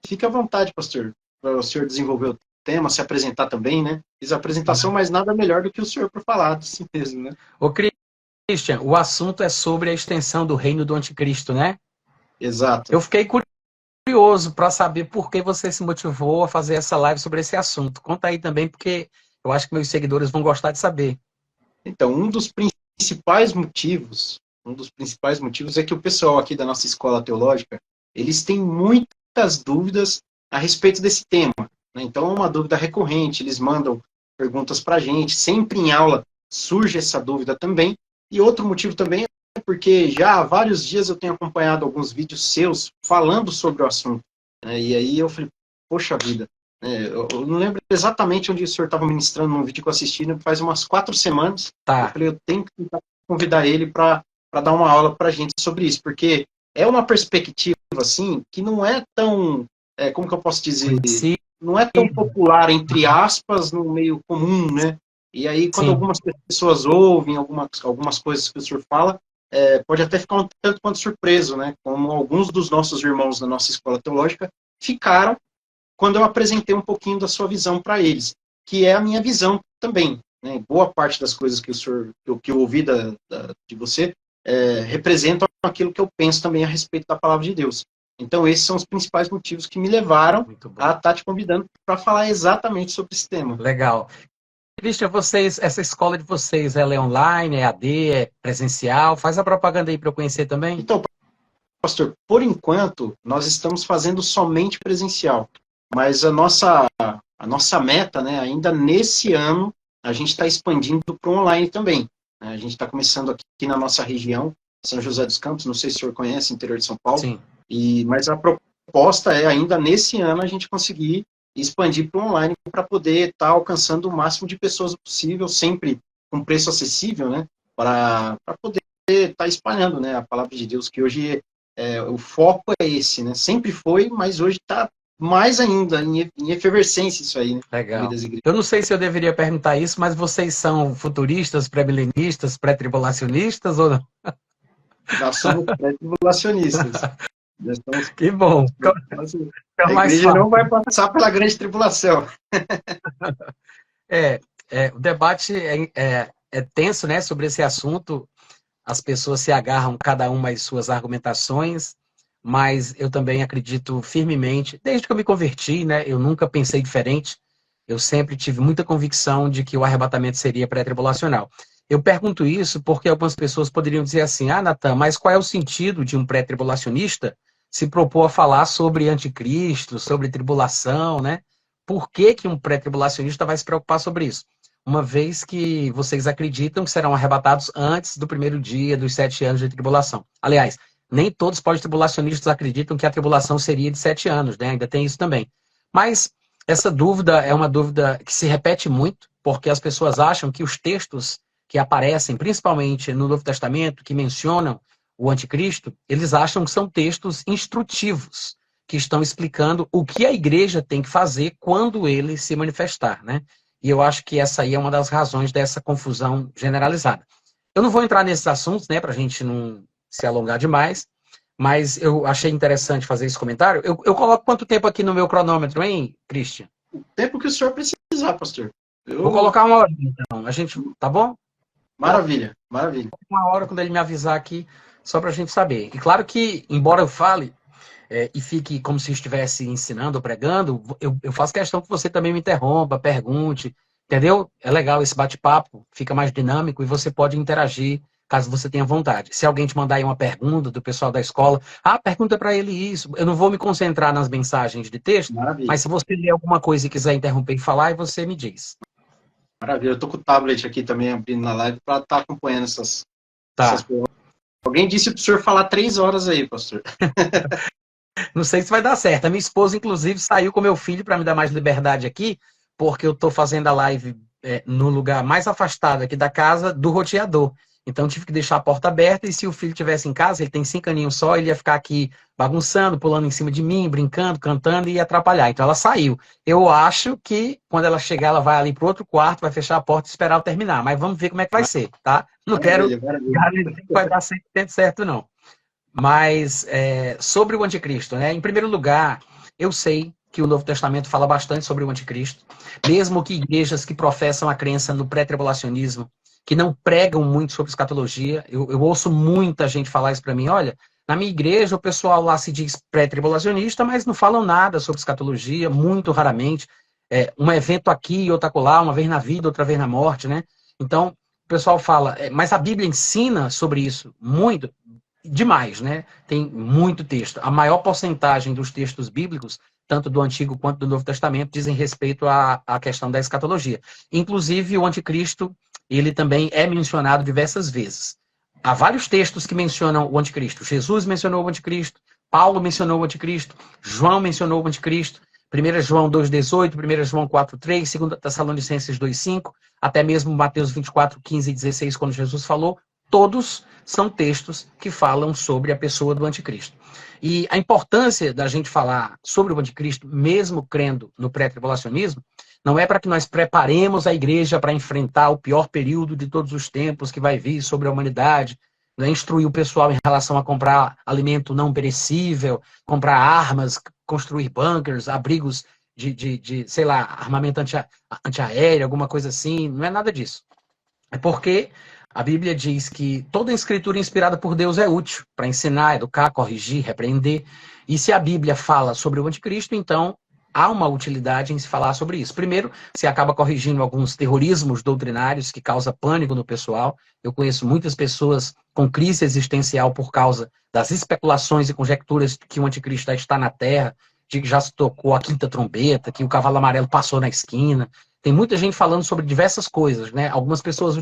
fique à vontade, pastor, para o senhor desenvolver o tema, se apresentar também, né? Fiz a apresentação, mas nada melhor do que o senhor para falar, assim mesmo, né? Ô, Christian, o assunto é sobre a extensão do reino do anticristo, né? Exato. Eu fiquei curioso para saber por que você se motivou a fazer essa live sobre esse assunto. Conta aí também, porque eu acho que meus seguidores vão gostar de saber. Então, um dos principais motivos é que o pessoal aqui da nossa escola teológica, eles têm muitas dúvidas a respeito desse tema, né? Então, é uma dúvida recorrente, eles mandam perguntas para a gente, sempre em aula surge essa dúvida também. E outro motivo também é porque já há vários dias eu tenho acompanhado alguns vídeos seus falando sobre o assunto, né? E aí eu falei, poxa vida, eu não lembro exatamente onde o senhor estava ministrando num vídeo que eu assisti, né, faz umas 4 semanas. Eu Tá. falei, eu tenho que tentar convidar ele para dar uma aula para a gente sobre isso, porque é uma perspectiva, assim, que não é tão, como que eu posso dizer, Conheci. não é tão popular, entre aspas, no meio comum, né? E aí, quando Sim. algumas pessoas ouvem algumas coisas que o senhor fala, pode até ficar um tanto quanto surpreso, né? Como alguns dos nossos irmãos da nossa escola teológica ficaram quando eu apresentei um pouquinho da sua visão para eles, que é a minha visão também, né? Boa parte das coisas que o senhor, que eu ouvi de você, representam aquilo que eu penso também a respeito da palavra de Deus. Então, esses são os principais motivos que me levaram a estar te convidando para falar exatamente sobre esse tema. Legal. Christian, essa escola de vocês, ela é online, é AD, é presencial? Faz a propaganda aí para eu conhecer também. Então, pastor, por enquanto, nós estamos fazendo somente presencial, mas a nossa meta, né, ainda nesse ano, a gente está expandindo para o online também. A gente está começando aqui na nossa região, São José dos Campos, não sei se o senhor conhece, interior de São Paulo, Sim. mas a proposta é ainda nesse ano a gente conseguir expandir para o online para poder estar alcançando o máximo de pessoas possível, sempre com preço acessível, né, para poder estar espalhando, né, a palavra de Deus, que hoje o foco é esse, né, sempre foi, mas hoje está mais ainda em efervescência isso aí, né, Legal. Eu não sei se eu deveria perguntar isso, mas vocês são futuristas, pré-milenistas, pré-tribulacionistas ou não? Nós somos pré-tribulacionistas. Que bom. A igreja não vai passar pela grande tribulação. O debate é tenso, né, sobre esse assunto. As pessoas se agarram cada uma às suas argumentações, mas eu também acredito firmemente, desde que eu me converti, né, eu nunca pensei diferente. Eu sempre tive muita convicção de que o arrebatamento seria pré-tribulacional. Eu pergunto isso porque algumas pessoas poderiam dizer assim, Natan, mas qual é o sentido de um pré-tribulacionista se propor a falar sobre anticristo, sobre tribulação, né? Por que que um pré-tribulacionista vai se preocupar sobre isso? Uma vez que vocês acreditam que serão arrebatados antes do primeiro dia dos 7 anos de tribulação. Aliás, nem todos os pós-tribulacionistas acreditam que a tribulação seria de 7 anos, né? Ainda tem isso também. Mas essa dúvida é uma dúvida que se repete muito, porque as pessoas acham que os textos que aparecem, principalmente no Novo Testamento, que mencionam o anticristo, eles acham que são textos instrutivos, que estão explicando o que a igreja tem que fazer quando ele se manifestar, né? E eu acho que essa aí é uma das razões dessa confusão generalizada. Eu não vou entrar nesses assuntos, né, para a gente não se alongar demais, mas eu achei interessante fazer esse comentário. Eu coloco quanto tempo aqui no meu cronômetro, hein, Christian? O tempo que o senhor precisar, pastor. Vou colocar 1 hora, então. A gente, tá bom? Maravilha, maravilha. 1 hora quando ele me avisar aqui, só para a gente saber. E claro que, embora eu fale e fique como se estivesse ensinando ou pregando, eu faço questão que você também me interrompa, pergunte, entendeu? É legal esse bate-papo, fica mais dinâmico e você pode interagir caso você tenha vontade. Se alguém te mandar aí uma pergunta do pessoal da escola, pergunta para ele isso. Eu não vou me concentrar nas mensagens de texto, Maravilha. mas se você ler alguma coisa e quiser interromper e falar, aí você me diz. Maravilha. Eu tô com o tablet aqui também abrindo na live para estar acompanhando essas perguntas. Alguém disse para o senhor falar 3 horas aí, pastor. Não sei se vai dar certo. A minha esposa, inclusive, saiu com meu filho para me dar mais liberdade aqui, porque eu estou fazendo a live no lugar mais afastado aqui da casa do roteador. Então, tive que deixar a porta aberta e se o filho estivesse em casa, ele tem 5 aninhos só, ele ia ficar aqui bagunçando, pulando em cima de mim, brincando, cantando e ia atrapalhar. Então, ela saiu. Eu acho que, quando ela chegar, ela vai ali para o outro quarto, vai fechar a porta e esperar eu terminar. Mas vamos ver como é que vai ser, tá? Não quero garantir que vai dar 100% certo, não. Mas sobre o anticristo, né? Em primeiro lugar, Eu sei que o Novo Testamento fala bastante sobre o anticristo, mesmo que igrejas que professam a crença no pré-tribulacionismo, que não pregam muito sobre escatologia, eu ouço muita gente falar isso para mim, olha, na minha igreja o pessoal lá se diz pré-tribulacionista, mas não falam nada sobre escatologia, muito raramente, um evento aqui e outro acolá, uma vez na vida, outra vez na morte, né? Então, o pessoal fala, mas a Bíblia ensina sobre isso muito, demais, né? Tem muito texto. A maior porcentagem dos textos bíblicos, tanto do Antigo quanto do Novo Testamento, dizem respeito à questão da escatologia. Inclusive, o anticristo, ele também é mencionado diversas vezes. Há vários textos que mencionam o anticristo. Jesus mencionou o anticristo, Paulo mencionou o anticristo, João mencionou o anticristo, 1 João 2,18, 1 João 4,3, 2 Tessalonicenses 2,5, até mesmo Mateus 24, 15 e 16, quando Jesus falou, todos são textos que falam sobre a pessoa do anticristo. E a importância da gente falar sobre o anticristo, mesmo crendo no pré-tribulacionismo, não é para que nós preparemos a igreja para enfrentar o pior período de todos os tempos que vai vir sobre a humanidade, né, instruir o pessoal em relação a comprar alimento não perecível, comprar armas, construir bunkers, abrigos sei lá, armamento antiaéreo, alguma coisa assim. Não é nada disso. É porque a Bíblia diz que toda escritura inspirada por Deus é útil para ensinar, educar, corrigir, repreender. E se a Bíblia fala sobre o anticristo, então há uma utilidade em se falar sobre isso. Primeiro, se acaba corrigindo alguns terrorismos doutrinários que causam pânico no pessoal. Eu conheço muitas pessoas com crise existencial por causa das especulações e conjecturas que o anticristo está na Terra, de que já se tocou a quinta trombeta, que o cavalo amarelo passou na esquina. Tem muita gente falando sobre diversas coisas, né? Algumas pessoas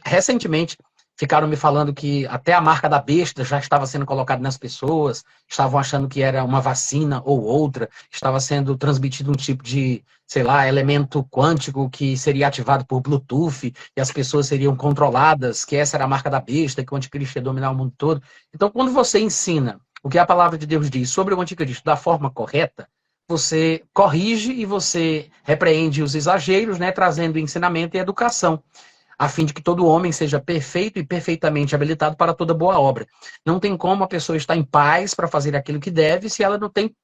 recentemente, ficaram me falando que até a marca da besta já estava sendo colocada nas pessoas, estavam achando que era uma vacina ou outra, estava sendo transmitido um tipo de, sei lá, elemento quântico que seria ativado por Bluetooth e as pessoas seriam controladas, que essa era a marca da besta, que o anticristo ia dominar o mundo todo. Então, quando você ensina o que a palavra de Deus diz sobre o anticristo da forma correta, você corrige e você repreende os exageros, né, trazendo ensinamento e educação, a fim de que todo homem seja perfeito e perfeitamente habilitado para toda boa obra. Não tem como a pessoa estar em paz para fazer aquilo que deve se ela não tem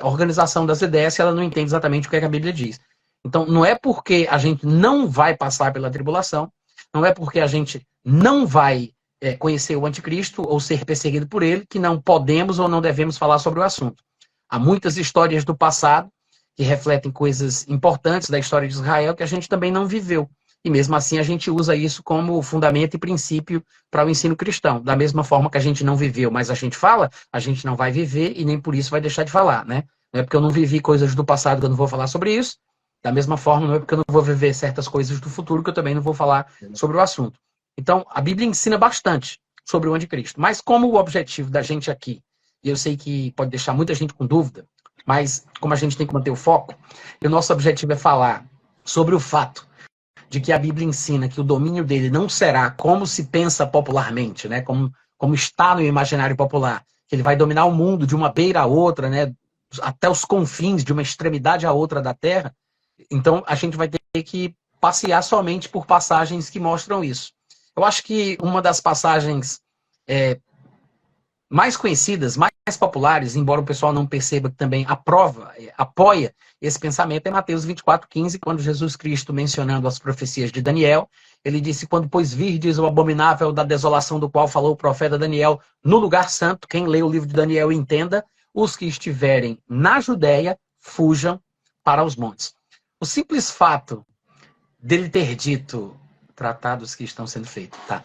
organização das ideias, se ela não entende exatamente o que a Bíblia diz. Então, não é porque a gente não vai passar pela tribulação, não é porque a gente não vai conhecer o anticristo ou ser perseguido por ele, que não podemos ou não devemos falar sobre o assunto. Há muitas histórias do passado que refletem coisas importantes da história de Israel que a gente também não viveu. E mesmo assim a gente usa isso como fundamento e princípio para o ensino cristão. Da mesma forma que a gente não viveu, mas a gente fala, a gente não vai viver e nem por isso vai deixar de falar, né? Não é porque eu não vivi coisas do passado que eu não vou falar sobre isso. Da mesma forma, não é porque eu não vou viver certas coisas do futuro que eu também não vou falar sobre o assunto. Então, a Bíblia ensina bastante sobre o anticristo. Mas como o objetivo da gente aqui, e eu sei que pode deixar muita gente com dúvida, mas como a gente tem que manter o foco, e o nosso objetivo é falar sobre o fato de que a Bíblia ensina que o domínio dele não será como se pensa popularmente, né? Como está no imaginário popular, que ele vai dominar o mundo de uma beira a outra, né? Até os confins, de uma extremidade a outra da Terra. Então, a gente vai ter que passear somente por passagens que mostram isso. Eu acho que uma das passagens mais conhecidas, mais populares, embora o pessoal não perceba que também apoia esse pensamento, é Mateus 24:15, quando Jesus Cristo, mencionando as profecias de Daniel, ele disse, quando, pois, virdes o abominável da desolação do qual falou o profeta Daniel no lugar santo, quem lê o livro de Daniel entenda, os que estiverem na Judéia, fujam para os montes. O simples fato dele ter dito, tratados que estão sendo feitos, tá?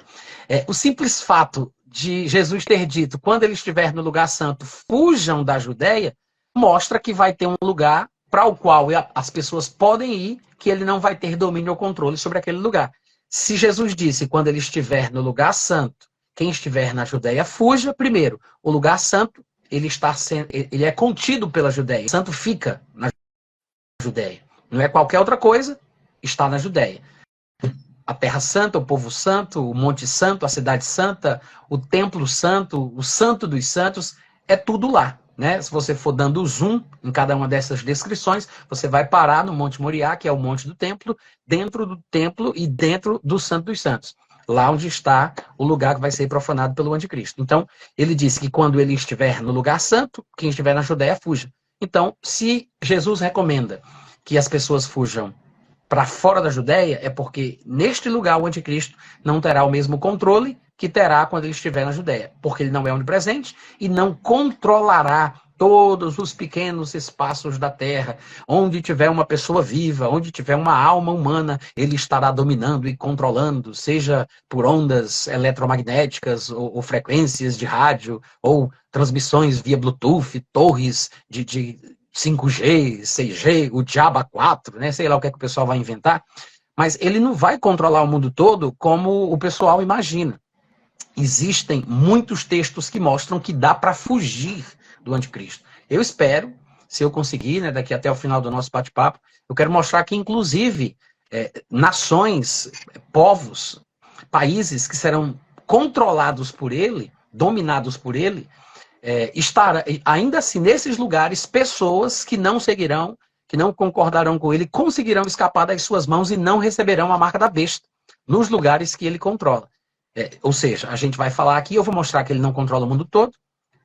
O simples fato de Jesus ter dito, quando ele estiver no lugar santo, fujam da Judéia, mostra que vai ter um lugar para o qual as pessoas podem ir, que ele não vai ter domínio ou controle sobre aquele lugar. Se Jesus disse, quando ele estiver no lugar santo, quem estiver na Judéia, fuja. Primeiro, o lugar santo, ele é contido pela Judéia. O santo fica na Judéia. Não é qualquer outra coisa, está na Judéia. A Terra Santa, o Povo Santo, o Monte Santo, a Cidade Santa, o Templo Santo, o Santo dos Santos, é tudo lá, né? Se você for dando zoom em cada uma dessas descrições, você vai parar no Monte Moriá, que é o Monte do Templo, dentro do Templo e dentro do Santo dos Santos. lá onde está o lugar que vai ser profanado pelo anticristo. Então, ele disse que quando ele estiver no lugar santo, quem estiver na Judéia fuja. Então, se Jesus recomenda que as pessoas fujam para fora da Judéia, é porque neste lugar o anticristo não terá o mesmo controle que terá quando ele estiver na Judéia, porque ele não é onipresente e não controlará todos os pequenos espaços da terra. Onde tiver uma pessoa viva, onde tiver uma alma humana, ele estará dominando e controlando, seja por ondas eletromagnéticas ou frequências de rádio, ou transmissões via Bluetooth, torres de 5G, 6G, o Diaba 4, né? Sei lá o que é que o pessoal vai inventar, mas ele não vai controlar o mundo todo como o pessoal imagina. Existem muitos textos que mostram que dá para fugir do anticristo. Eu espero, se eu conseguir, né, daqui até o final do nosso bate-papo, eu quero mostrar que, inclusive, nações, povos, países que serão controlados por ele, dominados por ele, estar ainda assim nesses lugares pessoas que não seguirão, que não concordarão com ele, conseguirão escapar das suas mãos e não receberão a marca da besta nos lugares que ele controla. Ou seja, a gente vai falar aqui, eu vou mostrar que ele não controla o mundo todo,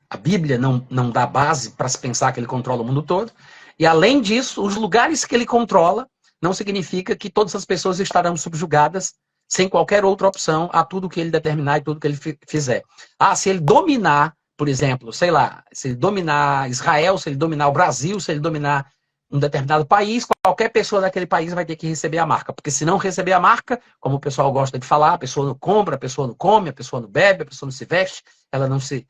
a Bíblia não dá base para se pensar que ele controla o mundo todo, e além disso, os lugares que ele controla não significa que todas as pessoas estarão subjugadas sem qualquer outra opção a tudo que ele determinar e tudo que ele fizer. Se ele dominar, por exemplo, sei lá, se ele dominar Israel, se ele dominar o Brasil, se ele dominar um determinado país, qualquer pessoa daquele país vai ter que receber a marca. Porque se não receber a marca, como o pessoal gosta de falar, a pessoa não compra, a pessoa não come, a pessoa não bebe, a pessoa não se veste, ela não se...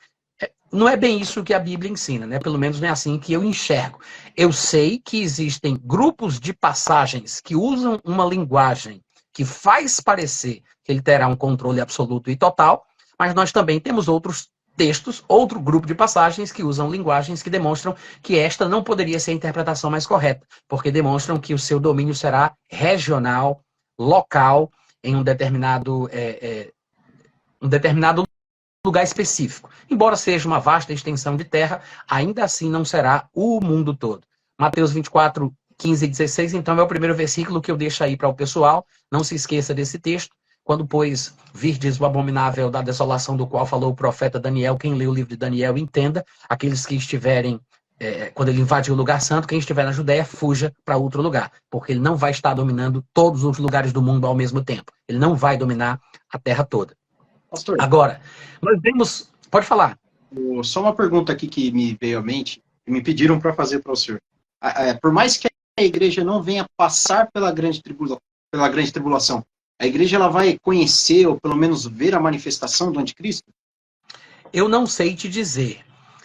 Não é bem isso que a Bíblia ensina, né? Pelo menos não é assim que eu enxergo. Eu sei que existem grupos de passagens que usam uma linguagem que faz parecer que ele terá um controle absoluto e total, mas nós também temos outros textos, outro grupo de passagens que usam linguagens que demonstram que esta não poderia ser a interpretação mais correta, porque demonstram que o seu domínio será regional, local, em um determinado lugar específico. Embora seja uma vasta extensão de terra, ainda assim não será o mundo todo. Mateus 24, 15 e 16, então, é o primeiro versículo que eu deixo aí para o pessoal. Não se esqueça desse texto. Quando, pois, virdes o abominável da desolação do qual falou o profeta Daniel, quem lê o livro de Daniel entenda, aqueles que estiverem, quando ele invadir o lugar santo, quem estiver na Judéia, fuja para outro lugar, porque ele não vai estar dominando todos os lugares do mundo ao mesmo tempo. Ele não vai dominar a terra toda. Pastor, agora, nós vemos... Pode falar. Só uma pergunta aqui que me veio à mente, que me pediram para fazer para o senhor. Por mais que a igreja não venha passar pela grande tribulação, a igreja ela vai conhecer, ou pelo menos ver a manifestação do anticristo? Eu não sei te dizer.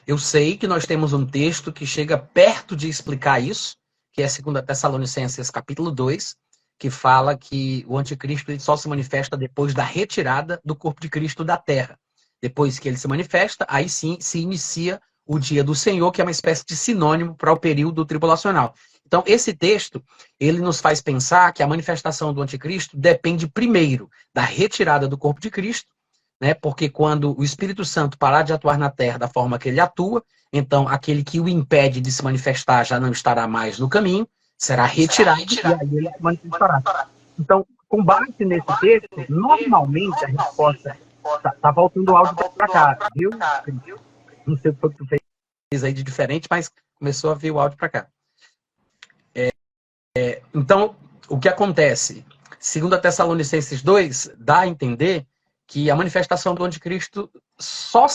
Eu sei que nós temos um texto que chega perto de explicar isso, que é 2 Tessalonicenses capítulo 2, que fala que o anticristo ele só se manifesta depois da retirada do corpo de Cristo da terra. Depois que ele se manifesta, aí sim se inicia o dia do Senhor, que é uma espécie de sinônimo para o período tribulacional. Então, esse texto, ele nos faz pensar que a manifestação do anticristo depende primeiro da retirada do corpo de Cristo, né? Porque quando o Espírito Santo parar de atuar na terra da forma que ele atua, então aquele que o impede de se manifestar já não estará mais no caminho, será retirado e aí ele se manifestará. Então, com base nesse texto, normalmente a resposta... Tá voltando o áudio para cá, viu? Não sei o que tu fez aí de diferente, mas começou a vir o áudio para cá. Então, o que acontece? 2 Tessalonicenses 2 dá a entender que a manifestação do anticristo só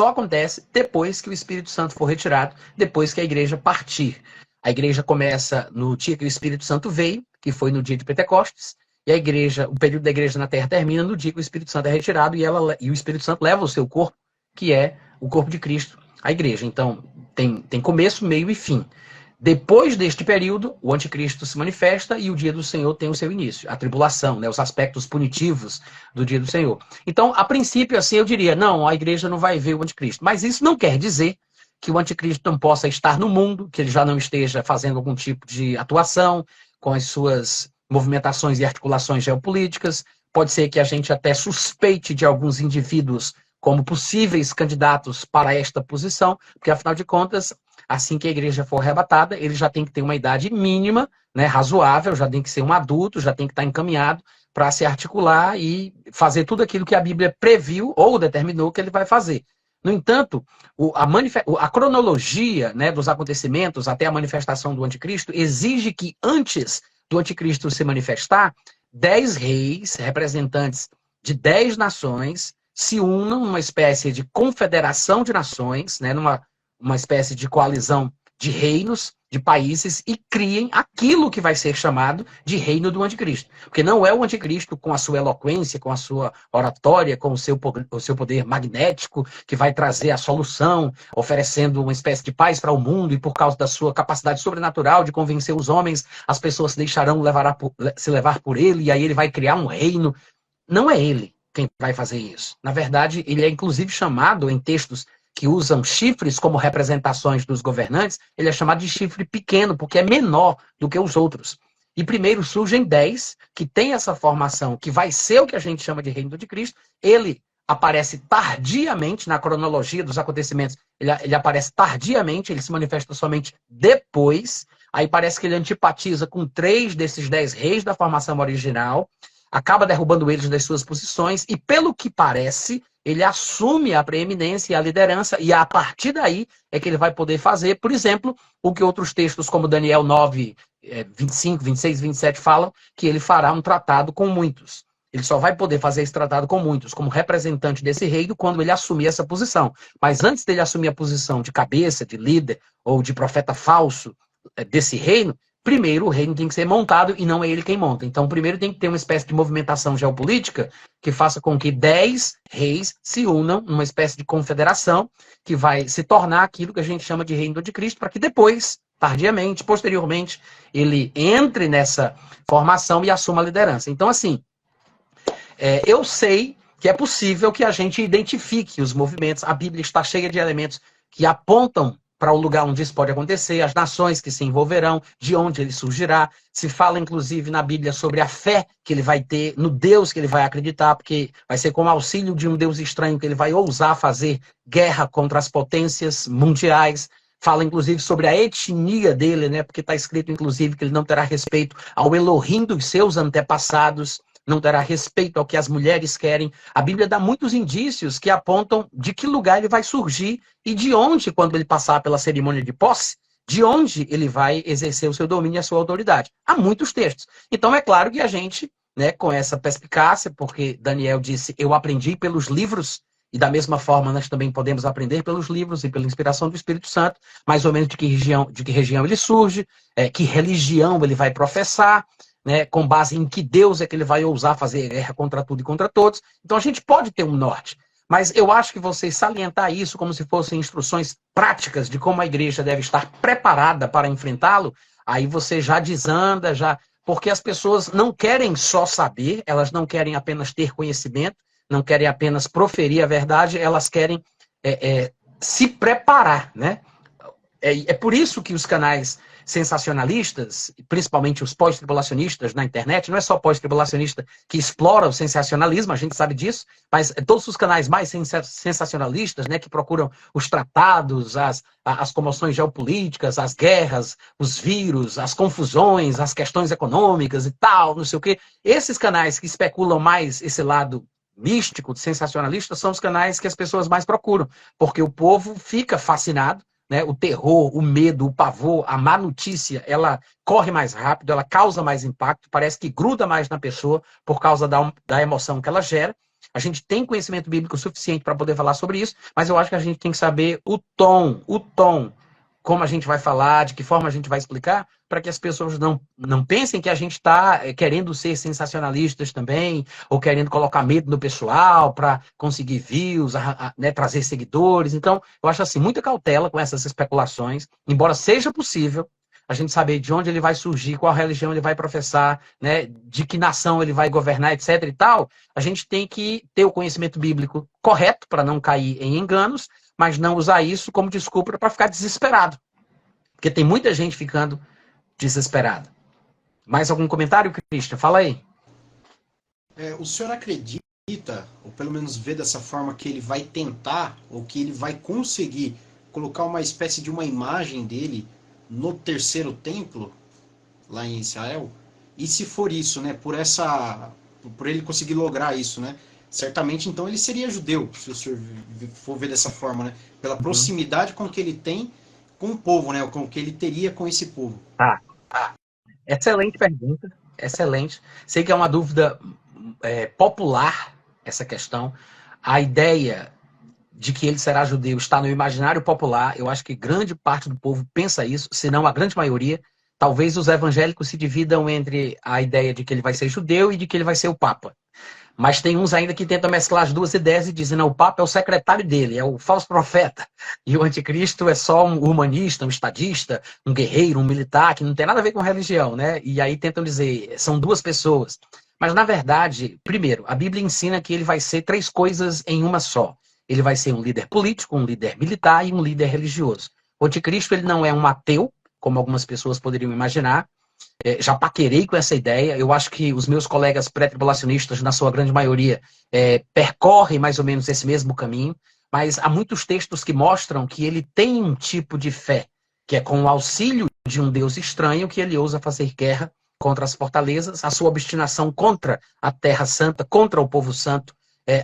acontece depois que o Espírito Santo for retirado, depois que a igreja partir. A igreja começa no dia que o Espírito Santo veio, que foi no dia de Pentecostes, e a igreja, o período da igreja na terra termina no dia que o Espírito Santo é retirado e o Espírito Santo leva o seu corpo, que é o corpo de Cristo, a igreja. Então, tem começo, meio e fim. Depois deste período, o anticristo se manifesta e o dia do Senhor tem o seu início. A tribulação, né, os aspectos punitivos do dia do Senhor. Então, a princípio, assim, eu diria, não, a igreja não vai ver o anticristo. Mas isso não quer dizer que o anticristo não possa estar no mundo, que ele já não esteja fazendo algum tipo de atuação com as suas movimentações e articulações geopolíticas. Pode ser que a gente até suspeite de alguns indivíduos como possíveis candidatos para esta posição, porque, afinal de contas, assim que a igreja for arrebatada, ele já tem que ter uma idade mínima, né, razoável, já tem que ser um adulto, já tem que estar encaminhado para se articular e fazer tudo aquilo que a Bíblia previu ou determinou que ele vai fazer. No entanto, a cronologia, né, dos acontecimentos até a manifestação do anticristo exige que antes do anticristo se manifestar, 10 reis, representantes de 10 nações, se unam numa espécie de confederação de nações, né, uma espécie de coalizão de reinos, de países, e criem aquilo que vai ser chamado de reino do anticristo. Porque não é o anticristo com a sua eloquência, com a sua oratória, com o seu poder magnético, que vai trazer a solução, oferecendo uma espécie de paz para o mundo, e por causa da sua capacidade sobrenatural de convencer os homens, as pessoas se deixarão se levar por ele, e aí ele vai criar um reino. Não é ele quem vai fazer isso. Na verdade, ele é inclusive chamado em textos que usam chifres como representações dos governantes, ele é chamado de chifre pequeno, porque é menor do que os outros. E primeiro surgem 10, que tem essa formação, que vai ser o que a gente chama de reino do anticristo. Ele aparece tardiamente na cronologia dos acontecimentos, ele aparece tardiamente, ele se manifesta somente depois. Aí parece que ele antipatiza com 3 desses 10 reis da formação original, acaba derrubando eles das suas posições, e pelo que parece, ele assume a preeminência e a liderança, e a partir daí é que ele vai poder fazer, por exemplo, o que outros textos como Daniel 9, 25, 26, 27 falam, que ele fará um tratado com muitos. Ele só vai poder fazer esse tratado com muitos, como representante desse reino, quando ele assumir essa posição. Mas antes dele assumir a posição de cabeça, de líder, ou de profeta falso desse reino, primeiro o reino tem que ser montado e não é ele quem monta. Então, primeiro tem que ter uma espécie de movimentação geopolítica que faça com que 10 reis se unam numa espécie de confederação que vai se tornar aquilo que a gente chama de reino do anticristo, para que depois, tardiamente, posteriormente, ele entre nessa formação e assuma a liderança. Então, assim, eu sei que é possível que a gente identifique os movimentos. A Bíblia está cheia de elementos que apontam para o lugar onde isso pode acontecer, as nações que se envolverão, de onde ele surgirá. Se fala, inclusive, na Bíblia sobre a fé que ele vai ter, no Deus que ele vai acreditar, porque vai ser com auxílio de um Deus estranho que ele vai ousar fazer guerra contra as potências mundiais. Fala, inclusive, sobre a etnia dele, né? Porque está escrito, inclusive, que ele não terá respeito ao Elohim dos seus antepassados, não terá respeito ao que as mulheres querem. A Bíblia dá muitos indícios que apontam de que lugar ele vai surgir e de onde, quando ele passar pela cerimônia de posse, de onde ele vai exercer o seu domínio e a sua autoridade. Há muitos textos. Então, é claro que a gente, né, com essa perspicácia, porque Daniel disse, eu aprendi pelos livros, e da mesma forma nós também podemos aprender pelos livros e pela inspiração do Espírito Santo, mais ou menos de que região ele surge, que religião ele vai professar, né, com base em que Deus é que ele vai ousar fazer guerra contra tudo e contra todos. Então a gente pode ter um norte. Mas eu acho que você salientar isso como se fossem instruções práticas de como a igreja deve estar preparada para enfrentá-lo, aí você já desanda, porque as pessoas não querem só saber, elas não querem apenas ter conhecimento, não querem apenas proferir a verdade, elas querem se preparar, né? É por isso que os canais sensacionalistas, principalmente os pós-tribulacionistas na internet, não é só pós-tribulacionista que explora o sensacionalismo, a gente sabe disso, mas todos os canais mais sensacionalistas, né, que procuram os tratados, as comoções geopolíticas, as guerras, os vírus, as confusões, as questões econômicas e tal, não sei o quê. Esses canais que especulam mais esse lado místico, sensacionalista, são os canais que as pessoas mais procuram, porque o povo fica fascinado, né? O terror, o medo, o pavor, a má notícia, ela corre mais rápido, ela causa mais impacto, parece que gruda mais na pessoa por causa da emoção que ela gera. A gente tem conhecimento bíblico suficiente para poder falar sobre isso, mas eu acho que a gente tem que saber o tom, como a gente vai falar, de que forma a gente vai explicar, para que as pessoas não pensem que a gente está querendo ser sensacionalistas também, ou querendo colocar medo no pessoal para conseguir views, né, trazer seguidores. Então, eu acho assim, muita cautela com essas especulações, embora seja possível a gente saber de onde ele vai surgir, qual religião ele vai professar, né, de que nação ele vai governar, etc. e tal, a gente tem que ter o conhecimento bíblico correto para não cair em enganos, mas não usar isso como desculpa para ficar desesperado. Porque tem muita gente ficando desesperada. Mais algum comentário, Christian? Fala aí. O senhor acredita, ou pelo menos vê dessa forma, que ele vai tentar, ou que ele vai conseguir colocar uma espécie de uma imagem dele no terceiro templo, lá em Israel? E se for isso, né, por ele conseguir lograr isso, né, certamente então ele seria judeu, se o senhor for ver dessa forma, né, pela proximidade com que ele tem com o povo, né, com que ele teria com esse povo. Tá. Excelente pergunta, excelente. Sei que é uma dúvida popular essa questão. A ideia de que ele será judeu está no imaginário popular. Eu acho que grande parte do povo pensa isso, se não a grande maioria. Talvez os evangélicos se dividam entre a ideia de que ele vai ser judeu e de que ele vai ser o Papa. Mas tem uns ainda que tentam mesclar as duas ideias e dizem, não, o Papa é o secretário dele, é o falso profeta. E o anticristo é só um humanista, um estadista, um guerreiro, um militar, que não tem nada a ver com religião, né? E aí tentam dizer, são duas pessoas. Mas, na verdade, primeiro, a Bíblia ensina que ele vai ser três coisas em uma só. Ele vai ser um líder político, um líder militar e um líder religioso. O anticristo ele não é um ateu, como algumas pessoas poderiam imaginar. Já paquerei com essa ideia. Eu acho que os meus colegas pré-tribulacionistas, na sua grande maioria, percorrem mais ou menos esse mesmo caminho, mas há muitos textos que mostram que ele tem um tipo de fé, que é com o auxílio de um Deus estranho que ele ousa fazer guerra contra as fortalezas, a sua obstinação contra a Terra Santa, contra o povo santo,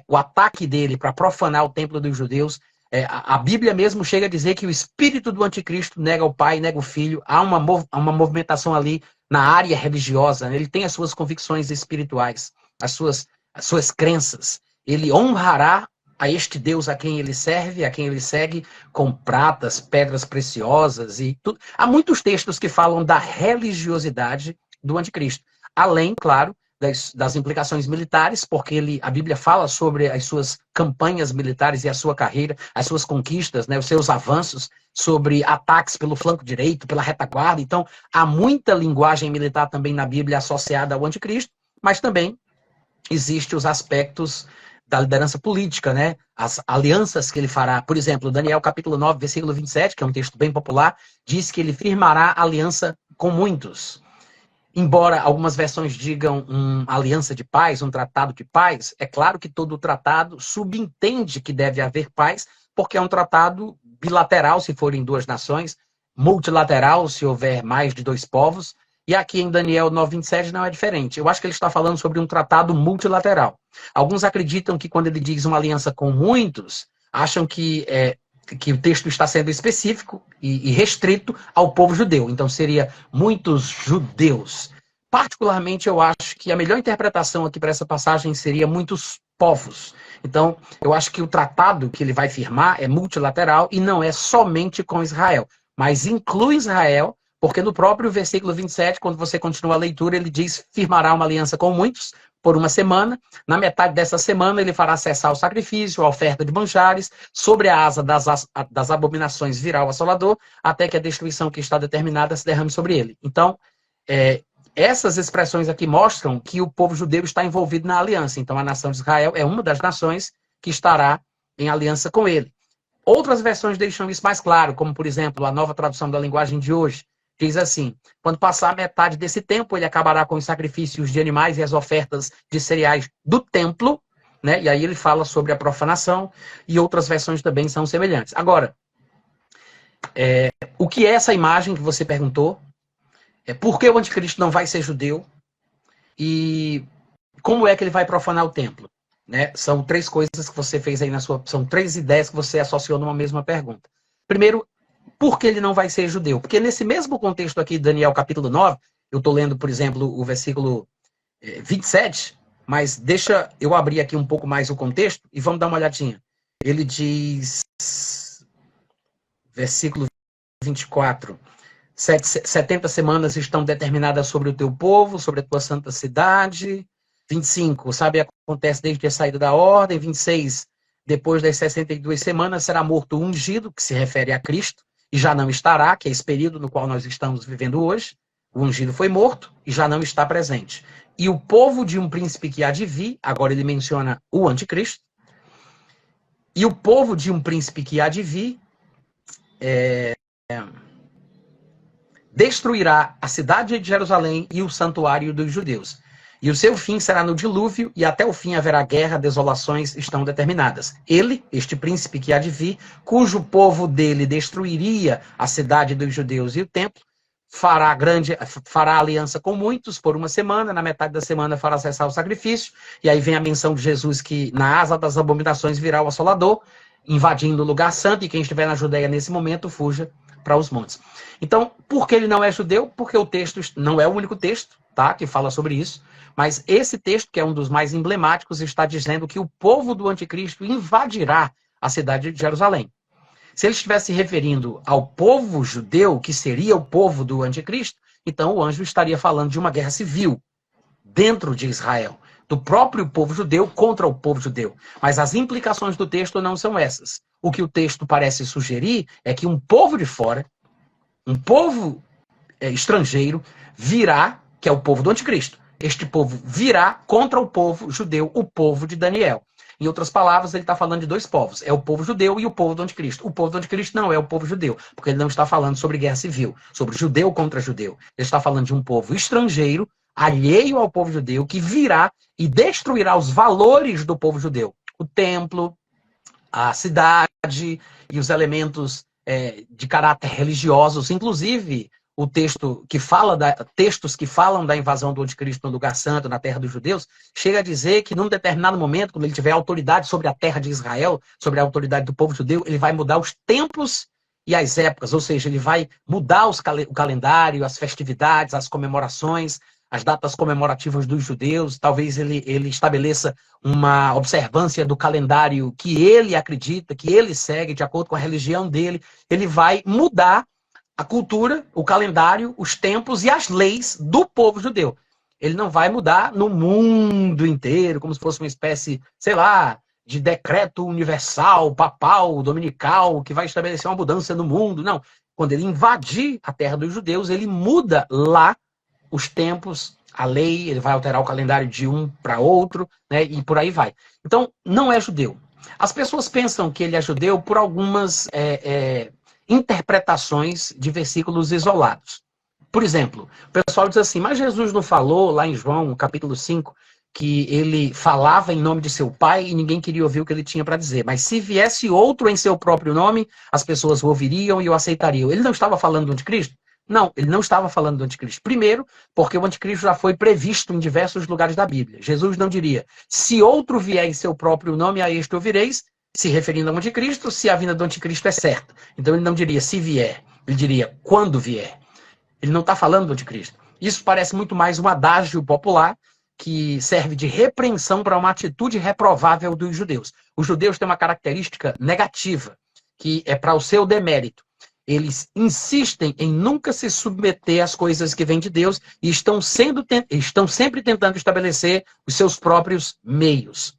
o ataque dele para profanar o templo dos judeus. A Bíblia mesmo chega a dizer que o espírito do anticristo nega o pai, nega o filho. Há uma movimentação ali na área religiosa. Né? Ele tem as suas convicções espirituais, as suas crenças. Ele honrará a este Deus a quem ele serve, a quem ele segue, com pratas, pedras preciosas e tudo. Há muitos textos que falam da religiosidade do anticristo. Além, claro, das implicações militares, porque a Bíblia fala sobre as suas campanhas militares e a sua carreira, as suas conquistas, né, os seus avanços, sobre ataques pelo flanco direito, pela retaguarda. Então, há muita linguagem militar também na Bíblia associada ao anticristo, mas também existem os aspectos da liderança política, né? As alianças que ele fará. Por exemplo, Daniel capítulo 9, versículo 27, que é um texto bem popular, diz que ele firmará aliança com muitos. Embora algumas versões digam uma aliança de paz, um tratado de paz, é claro que todo tratado subentende que deve haver paz, porque é um tratado bilateral, se forem duas nações, multilateral, se houver mais de dois povos, e aqui em Daniel 9:27 não é diferente. Eu acho que ele está falando sobre um tratado multilateral. Alguns acreditam que quando ele diz uma aliança com muitos, acham que o texto está sendo específico e restrito ao povo judeu. Então, seria muitos judeus. Particularmente, eu acho que a melhor interpretação aqui para essa passagem seria muitos povos. Então, eu acho que o tratado que ele vai firmar é multilateral e não é somente com Israel, mas inclui Israel, porque no próprio versículo 27, quando você continua a leitura, ele diz, firmará uma aliança com muitos, por uma semana. Na metade dessa semana, ele fará cessar o sacrifício, a oferta de manjares, sobre a asa das abominações virá o assolador, até que a destruição que está determinada se derrame sobre ele. Então, essas expressões aqui mostram que o povo judeu está envolvido na aliança. Então, a nação de Israel é uma das nações que estará em aliança com ele. Outras versões deixam isso mais claro, como, por exemplo, a Nova Tradução da Linguagem de hoje, diz assim, quando passar a metade desse tempo, ele acabará com os sacrifícios de animais e as ofertas de cereais do templo, né? E aí ele fala sobre a profanação, e outras versões também são semelhantes. Agora, o que é essa imagem que você perguntou? Por que o anticristo não vai ser judeu? E como é que ele vai profanar o templo? Né? São três coisas que você fez aí são três ideias que você associou numa mesma pergunta. Primeiro, por que ele não vai ser judeu? Porque nesse mesmo contexto aqui, Daniel capítulo 9, eu estou lendo, por exemplo, o versículo 27, mas deixa eu abrir aqui um pouco mais o contexto e vamos dar uma olhadinha. Ele diz, versículo 24, 70 semanas estão determinadas sobre o teu povo, sobre a tua santa cidade. 25, sabe, acontece desde a saída da ordem. 26, depois das 62 semanas será morto o ungido, que se refere a Cristo, e já não estará, que é esse período no qual nós estamos vivendo hoje. O ungido foi morto e já não está presente. E o povo de um príncipe que há de vir, agora ele menciona o anticristo, e o povo de um príncipe que há de vir destruirá a cidade de Jerusalém e o santuário dos judeus. E o seu fim será no dilúvio, e até o fim haverá guerra, desolações estão determinadas. Ele, este príncipe que há de vir, cujo povo dele destruiria a cidade dos judeus e o templo, fará aliança com muitos por uma semana, na metade da semana fará cessar o sacrifício, e aí vem a menção de Jesus que na asa das abominações virá o assolador, invadindo o lugar santo, e quem estiver na Judéia nesse momento, fuja para os montes. Então, por que ele não é judeu? Porque o texto não é o único texto, tá, que fala sobre isso, mas esse texto, que é um dos mais emblemáticos, está dizendo que o povo do anticristo invadirá a cidade de Jerusalém. Se ele estivesse se referindo ao povo judeu, que seria o povo do anticristo, então o anjo estaria falando de uma guerra civil dentro de Israel, do próprio povo judeu contra o povo judeu. Mas as implicações do texto não são essas. O que o texto parece sugerir é que um povo de fora, um povo estrangeiro, virá, que é o povo do anticristo. Este povo virá contra o povo judeu, o povo de Daniel. Em outras palavras, ele está falando de dois povos. É o povo judeu e o povo do anticristo. O povo do anticristo não é o povo judeu, porque ele não está falando sobre guerra civil, sobre judeu contra judeu. Ele está falando de um povo estrangeiro, alheio ao povo judeu, que virá e destruirá os valores do povo judeu. O templo, a cidade e os elementos de caráter religiosos, inclusive o texto que fala textos que falam da invasão do anticristo no lugar santo, na terra dos judeus, chega a dizer que num determinado momento, quando ele tiver autoridade sobre a terra de Israel, sobre a autoridade do povo judeu, ele vai mudar os tempos e as épocas, ou seja, ele vai mudar o calendário, as festividades, as comemorações, as datas comemorativas dos judeus, talvez ele estabeleça uma observância do calendário que ele acredita, que ele segue, de acordo com a religião dele, ele vai mudar a cultura, o calendário, os tempos e as leis do povo judeu. Ele não vai mudar no mundo inteiro, como se fosse uma espécie, sei lá, de decreto universal, papal, dominical, que vai estabelecer uma mudança no mundo. Não. Quando ele invadir a terra dos judeus, ele muda lá os tempos, a lei, ele vai alterar o calendário de um para outro, né, e por aí vai. Então, não é judeu. As pessoas pensam que ele é judeu por algumas interpretações de versículos isolados. Por exemplo, o pessoal diz assim, mas Jesus não falou lá em João, capítulo 5, que ele falava em nome de seu pai e ninguém queria ouvir o que ele tinha para dizer. Mas se viesse outro em seu próprio nome, as pessoas o ouviriam e o aceitariam. Ele não estava falando do anticristo? Não, ele não estava falando do anticristo. Primeiro, porque o anticristo já foi previsto em diversos lugares da Bíblia. Jesus não diria, se outro vier em seu próprio nome, a este ouvireis, se referindo ao anticristo, se a vinda do anticristo é certa. Então ele não diria se vier, ele diria quando vier. Ele não está falando do anticristo. Isso parece muito mais um adágio popular que serve de repreensão para uma atitude reprovável dos judeus. Os judeus têm uma característica negativa, que é para o seu demérito. Eles insistem em nunca se submeter às coisas que vêm de Deus e estão sempre tentando estabelecer os seus próprios meios.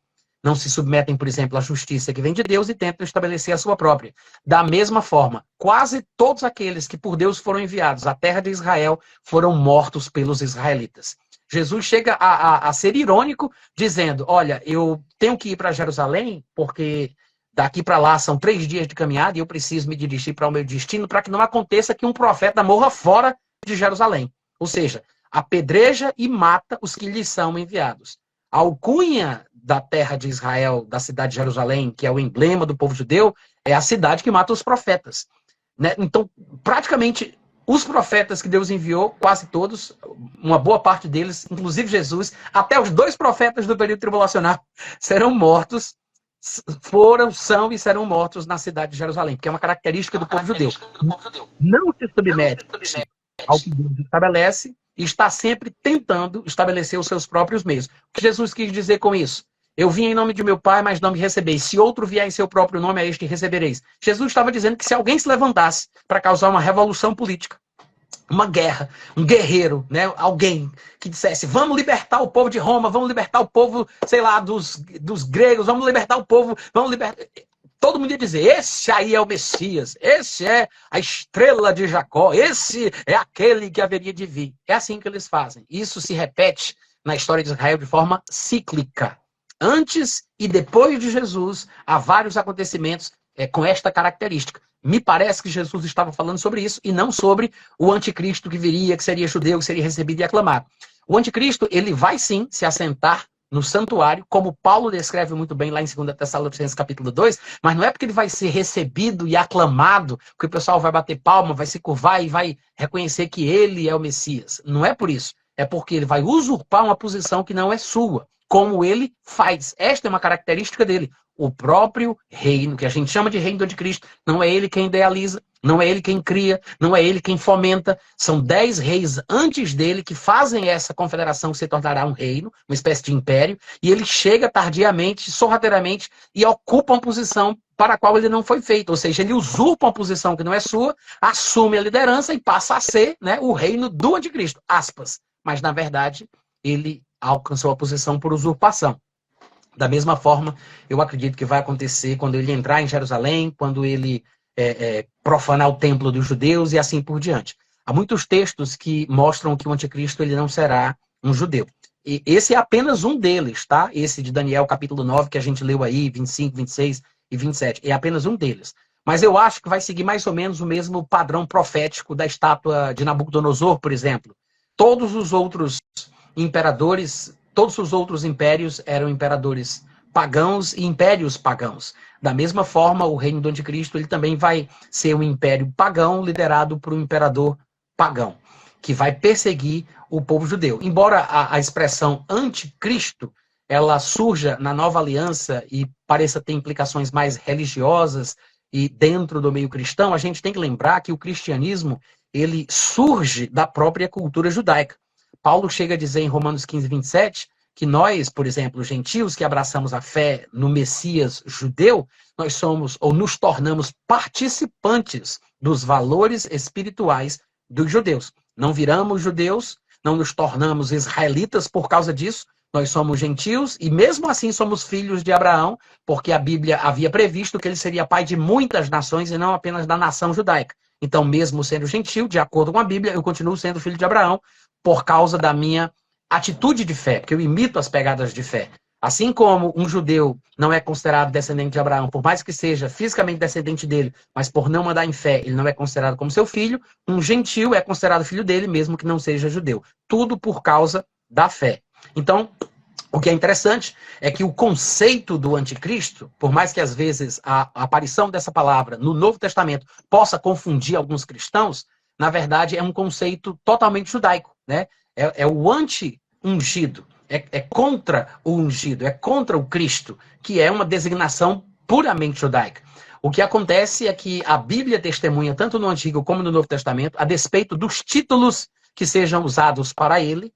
Não se submetem, por exemplo, à justiça que vem de Deus e tentam estabelecer a sua própria. Da mesma forma, quase todos aqueles que por Deus foram enviados à terra de Israel foram mortos pelos israelitas. Jesus chega a ser irônico, dizendo, olha, eu tenho que ir para Jerusalém, porque daqui para lá são 3 dias de caminhada e eu preciso me dirigir para o meu destino para que não aconteça que um profeta morra fora de Jerusalém. Ou seja, apedreja e mata os que lhes são enviados. A alcunha da terra de Israel, da cidade de Jerusalém, que é o emblema do povo judeu, é a cidade que mata os profetas. Né? Então, praticamente, os profetas que Deus enviou, quase todos, uma boa parte deles, inclusive Jesus, até os 2 profetas do período tribulacional, serão mortos, são e serão mortos na cidade de Jerusalém, porque é uma característica do povo judeu. Não se submete ao que Deus estabelece e está sempre tentando estabelecer os seus próprios meios. O que Jesus quis dizer com isso? Eu vim em nome de meu Pai, mas não me recebeis. Se outro vier em seu próprio nome, a este recebereis. Jesus estava dizendo que se alguém se levantasse para causar uma revolução política, uma guerra, um guerreiro, né? Alguém que dissesse, vamos libertar o povo de Roma, vamos libertar o povo, sei lá, dos gregos, vamos libertar o povo, vamos libertar... Todo mundo ia dizer, esse aí é o Messias, esse é a estrela de Jacó, esse é aquele que haveria de vir. É assim que eles fazem. Isso se repete na história de Israel de forma cíclica. Antes e depois de Jesus, há vários acontecimentos com esta característica. Me parece que Jesus estava falando sobre isso e não sobre o anticristo que viria, que seria judeu, que seria recebido e aclamado. O anticristo, ele vai sim se assentar no santuário, como Paulo descreve muito bem lá em 2 Tessalonicenses capítulo 2, mas não é porque ele vai ser recebido e aclamado, que o pessoal vai bater palma, vai se curvar e vai reconhecer que ele é o Messias. Não é por isso. É porque ele vai usurpar uma posição que não é sua, como ele faz. Esta é uma característica dele. O próprio reino, que a gente chama de reino do anticristo, não é ele quem idealiza, não é ele quem cria, não é ele quem fomenta. São 10 reis antes dele que fazem essa confederação que se tornará um reino, uma espécie de império, e ele chega tardiamente, sorrateiramente, e ocupa uma posição para a qual ele não foi feito. Ou seja, ele usurpa uma posição que não é sua, assume a liderança e passa a ser, né, o reino do anticristo, aspas. Mas, na verdade, ele alcançou a posição por usurpação. Da mesma forma, eu acredito que vai acontecer quando ele entrar em Jerusalém, quando ele profanar o templo dos judeus e assim por diante. Há muitos textos que mostram que o anticristo ele não será um judeu. E esse é apenas um deles, tá? Esse de Daniel, capítulo 9, que a gente leu aí, 25, 26 e 27. É apenas um deles. Mas eu acho que vai seguir mais ou menos o mesmo padrão profético da estátua de Nabucodonosor, por exemplo. Todos os outros imperadores, todos os outros impérios eram imperadores pagãos e impérios pagãos. Da mesma forma, o reino do anticristo ele também vai ser um império pagão liderado por um imperador pagão, que vai perseguir o povo judeu. Embora a expressão anticristo ela surja na nova aliança e pareça ter implicações mais religiosas e dentro do meio cristão, a gente tem que lembrar que o cristianismo ele surge da própria cultura judaica. Paulo chega a dizer em Romanos 15, 27, que nós, por exemplo, gentios que abraçamos a fé no Messias judeu, nós somos ou nos tornamos participantes dos valores espirituais dos judeus. Não viramos judeus, não nos tornamos israelitas por causa disso, nós somos gentios e mesmo assim somos filhos de Abraão, porque a Bíblia havia previsto que ele seria pai de muitas nações e não apenas da nação judaica. Então, mesmo sendo gentio, de acordo com a Bíblia, eu continuo sendo filho de Abraão por causa da minha atitude de fé, porque eu imito as pegadas de fé. Assim como um judeu não é considerado descendente de Abraão, por mais que seja fisicamente descendente dele, mas por não andar em fé, ele não é considerado como seu filho, um gentio é considerado filho dele, mesmo que não seja judeu. Tudo por causa da fé. Então, o que é interessante é que o conceito do anticristo, por mais que às vezes a aparição dessa palavra no Novo Testamento possa confundir alguns cristãos, na verdade é um conceito totalmente judaico, né? É o anti-ungido, é contra o ungido, é contra o Cristo, que é uma designação puramente judaica. O que acontece é que a Bíblia testemunha, tanto no Antigo como no Novo Testamento, a despeito dos títulos que sejam usados para ele,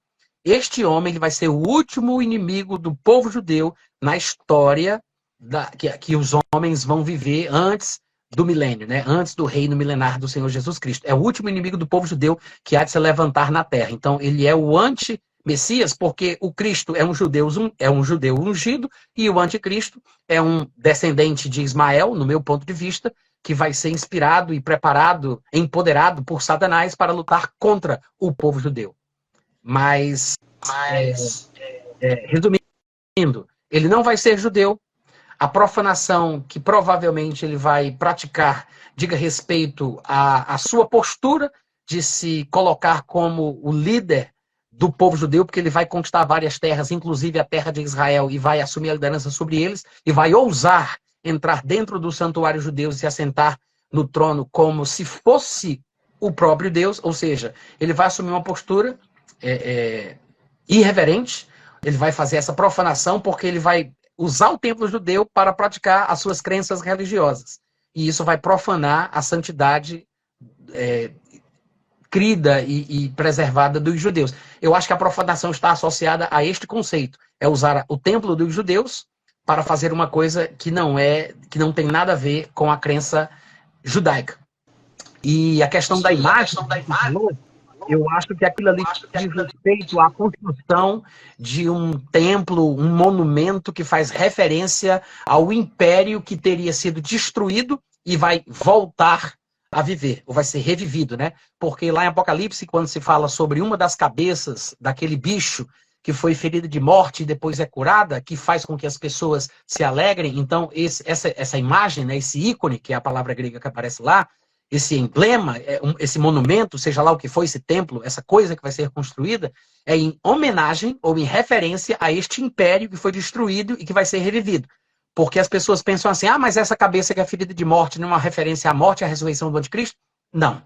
este homem ele vai ser o último inimigo do povo judeu na história que os homens vão viver antes do milênio, né? Antes do reino milenar do Senhor Jesus Cristo. É o último inimigo do povo judeu que há de se levantar na terra. Então, ele é o anti-Messias, porque o Cristo é um judeu ungido e o anticristo é um descendente de Ismael, no meu ponto de vista, que vai ser inspirado e preparado, empoderado por Satanás para lutar contra o povo judeu. Mas resumindo, ele não vai ser judeu. A profanação que provavelmente ele vai praticar diga respeito à sua postura de se colocar como o líder do povo judeu, porque ele vai conquistar várias terras, inclusive a terra de Israel, e vai assumir a liderança sobre eles, e vai ousar entrar dentro do santuário judeu e se assentar no trono como se fosse o próprio Deus, ou seja, ele vai assumir uma postura irreverente, ele vai fazer essa profanação porque ele vai usar o templo judeu para praticar as suas crenças religiosas. E isso vai profanar a santidade crida e preservada dos judeus. Eu acho que a profanação está associada a este conceito. É usar o templo dos judeus para fazer uma coisa que não tem nada a ver com a crença judaica. E a questão da imagem, eu acho que aquilo ali diz respeito à construção de um templo, um monumento que faz referência ao império que teria sido destruído e vai voltar a viver, ou vai ser revivido, né? Porque lá em Apocalipse, quando se fala sobre uma das cabeças daquele bicho que foi ferida de morte e depois é curada, que faz com que as pessoas se alegrem, então essa imagem, né, esse ícone, que é a palavra grega que aparece lá, esse emblema, esse monumento, seja lá o que for esse templo, essa coisa que vai ser construída, é em homenagem ou em referência a este império que foi destruído e que vai ser revivido. Porque as pessoas pensam assim, mas essa cabeça que é ferida de morte não é uma referência à morte e à ressurreição do anticristo? Não.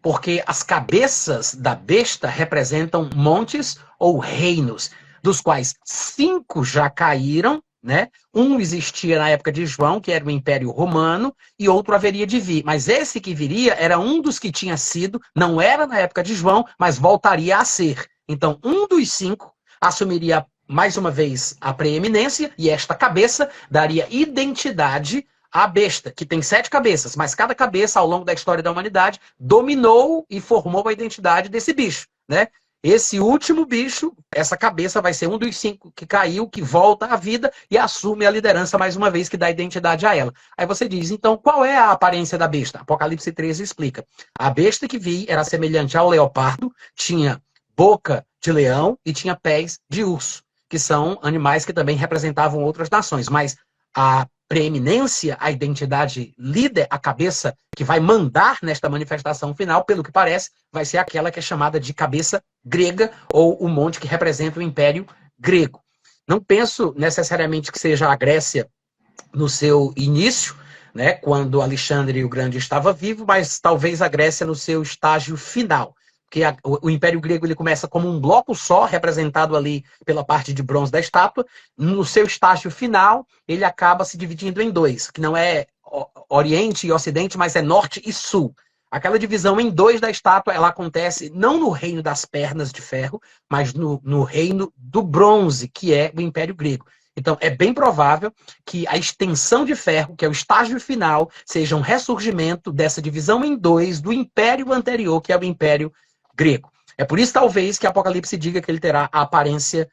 Porque as cabeças da besta representam montes ou reinos, dos quais 5 já caíram, né? Um existia na época de João, que era o Império Romano, e outro haveria de vir. Mas esse que viria era um dos que tinha sido, não era na época de João, mas voltaria a ser. Então, um dos 5 assumiria mais uma vez a preeminência, e esta cabeça daria identidade à besta, que tem 7 cabeças, mas cada cabeça, ao longo da história da humanidade, dominou e formou a identidade desse bicho, né? Esse último bicho, essa cabeça vai ser um dos 5 que caiu, que volta à vida e assume a liderança mais uma vez, que dá identidade a ela. Aí você diz, então, qual é a aparência da besta? Apocalipse 13 explica. A besta que vi era semelhante ao leopardo, tinha boca de leão e tinha pés de urso, que são animais que também representavam outras nações. Mas a preeminência, a identidade líder, a cabeça que vai mandar nesta manifestação final, pelo que parece, vai ser aquela que é chamada de cabeça grega, ou o monte que representa o Império Grego. Não penso necessariamente que seja a Grécia no seu início, né, quando Alexandre o Grande estava vivo, mas talvez a Grécia no seu estágio final. Porque o Império Grego ele começa como um bloco só, representado ali pela parte de bronze da estátua. No seu estágio final, ele acaba se dividindo em 2, que não é Oriente e Ocidente, mas é Norte e Sul. Aquela divisão em 2 da estátua, ela acontece não no reino das pernas de ferro, mas no reino do bronze, que é o Império Grego. Então, é bem provável que a extensão de ferro, que é o estágio final, seja um ressurgimento dessa divisão em 2 do império anterior, que é o Império Grego. É por isso, talvez, que Apocalipse diga que ele terá a aparência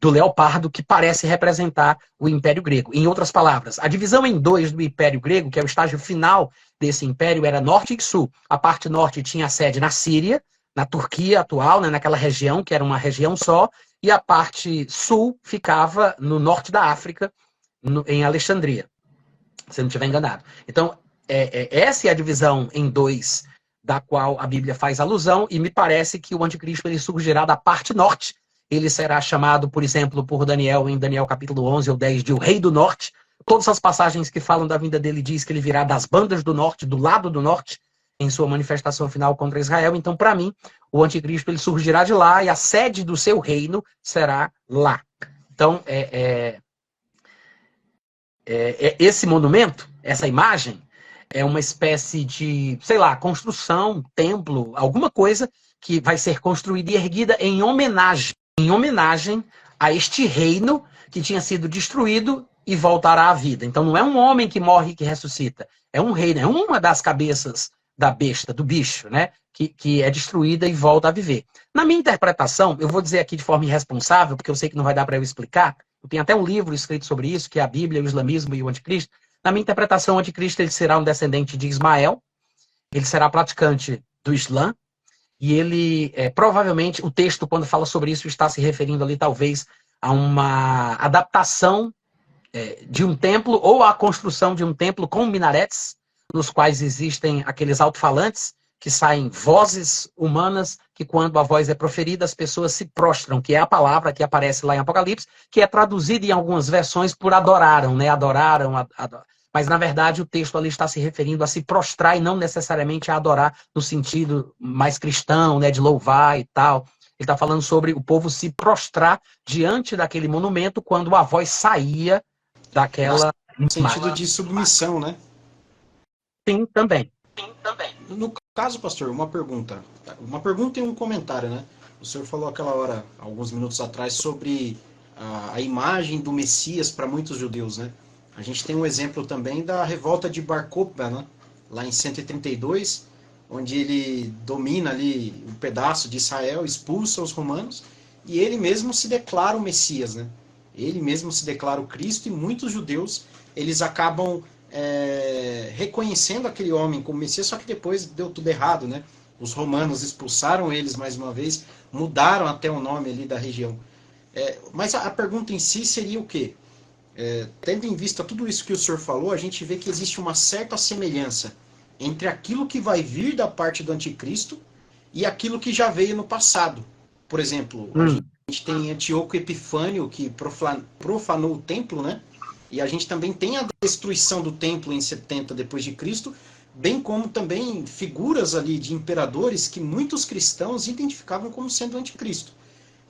do leopardo, que parece representar o Império Grego. Em outras palavras, a divisão em 2 do Império Grego, que é o estágio final desse império, era norte e sul. A parte norte tinha a sede na Síria, na Turquia atual, né, naquela região, que era uma região só, e a parte sul ficava no norte da África, em Alexandria, se eu não estiver enganado. Então, essa é a divisão em 2 da qual a Bíblia faz alusão, e me parece que o anticristo ele surgirá da parte norte. Ele será chamado, por exemplo, por Daniel, em Daniel capítulo 11 ou 10, de o Rei do Norte. Todas as passagens que falam da vinda dele diz que ele virá das bandas do norte, do lado do norte, em sua manifestação final contra Israel. Então, para mim, o anticristo ele surgirá de lá e a sede do seu reino será lá. Então, esse monumento, essa imagem, é uma espécie de, sei lá, construção, templo, alguma coisa que vai ser construída e erguida em homenagem a este reino que tinha sido destruído e voltará à vida. Então não é um homem que morre e que ressuscita, é um reino, é uma das cabeças da besta, do bicho, né? Que é destruída e volta a viver. Na minha interpretação, eu vou dizer aqui de forma irresponsável, porque eu sei que não vai dar para eu explicar, eu tenho até um livro escrito sobre isso, que é a Bíblia, o Islamismo e o Anticristo. Na minha interpretação, o anticristo ele será um descendente de Ismael, ele será praticante do Islã, e ele, provavelmente, o texto, quando fala sobre isso, está se referindo ali, talvez, a uma adaptação de um templo, ou a construção de um templo com minaretes, nos quais existem aqueles alto-falantes, que saem vozes humanas, que quando a voz é proferida, as pessoas se prostram, que é a palavra que aparece lá em Apocalipse, que é traduzida em algumas versões por adoraram, né? Adoraram. Mas, na verdade, o texto ali está se referindo a se prostrar e não necessariamente a adorar no sentido mais cristão, né? De louvar e tal. Ele está falando sobre o povo se prostrar diante daquele monumento quando a voz saía daquela... No sentido de submissão, né? Sim, também. No caso, pastor, uma pergunta. Uma pergunta e um comentário, né? O senhor falou aquela hora, alguns minutos atrás, sobre a imagem do Messias para muitos judeus, né? A gente tem um exemplo também da revolta de Bar Kokhba, né? Lá em 132, onde ele domina ali um pedaço de Israel, expulsa os romanos, e ele mesmo se declara o Messias, né? Ele mesmo se declara o Cristo, e muitos judeus, eles acabam reconhecendo aquele homem como Messias, só que depois deu tudo errado, né? Os romanos expulsaram eles mais uma vez, mudaram até o nome ali da região. Mas a pergunta em si seria o quê? Tendo em vista tudo isso que o senhor falou, a gente vê que existe uma certa semelhança entre aquilo que vai vir da parte do anticristo e aquilo que já veio no passado. Por exemplo, a gente tem Antíoco Epifânio, que profanou o templo, né? E a gente também tem a destruição do templo em 70 depois de Cristo, bem como também figuras ali de imperadores que muitos cristãos identificavam como sendo anticristo.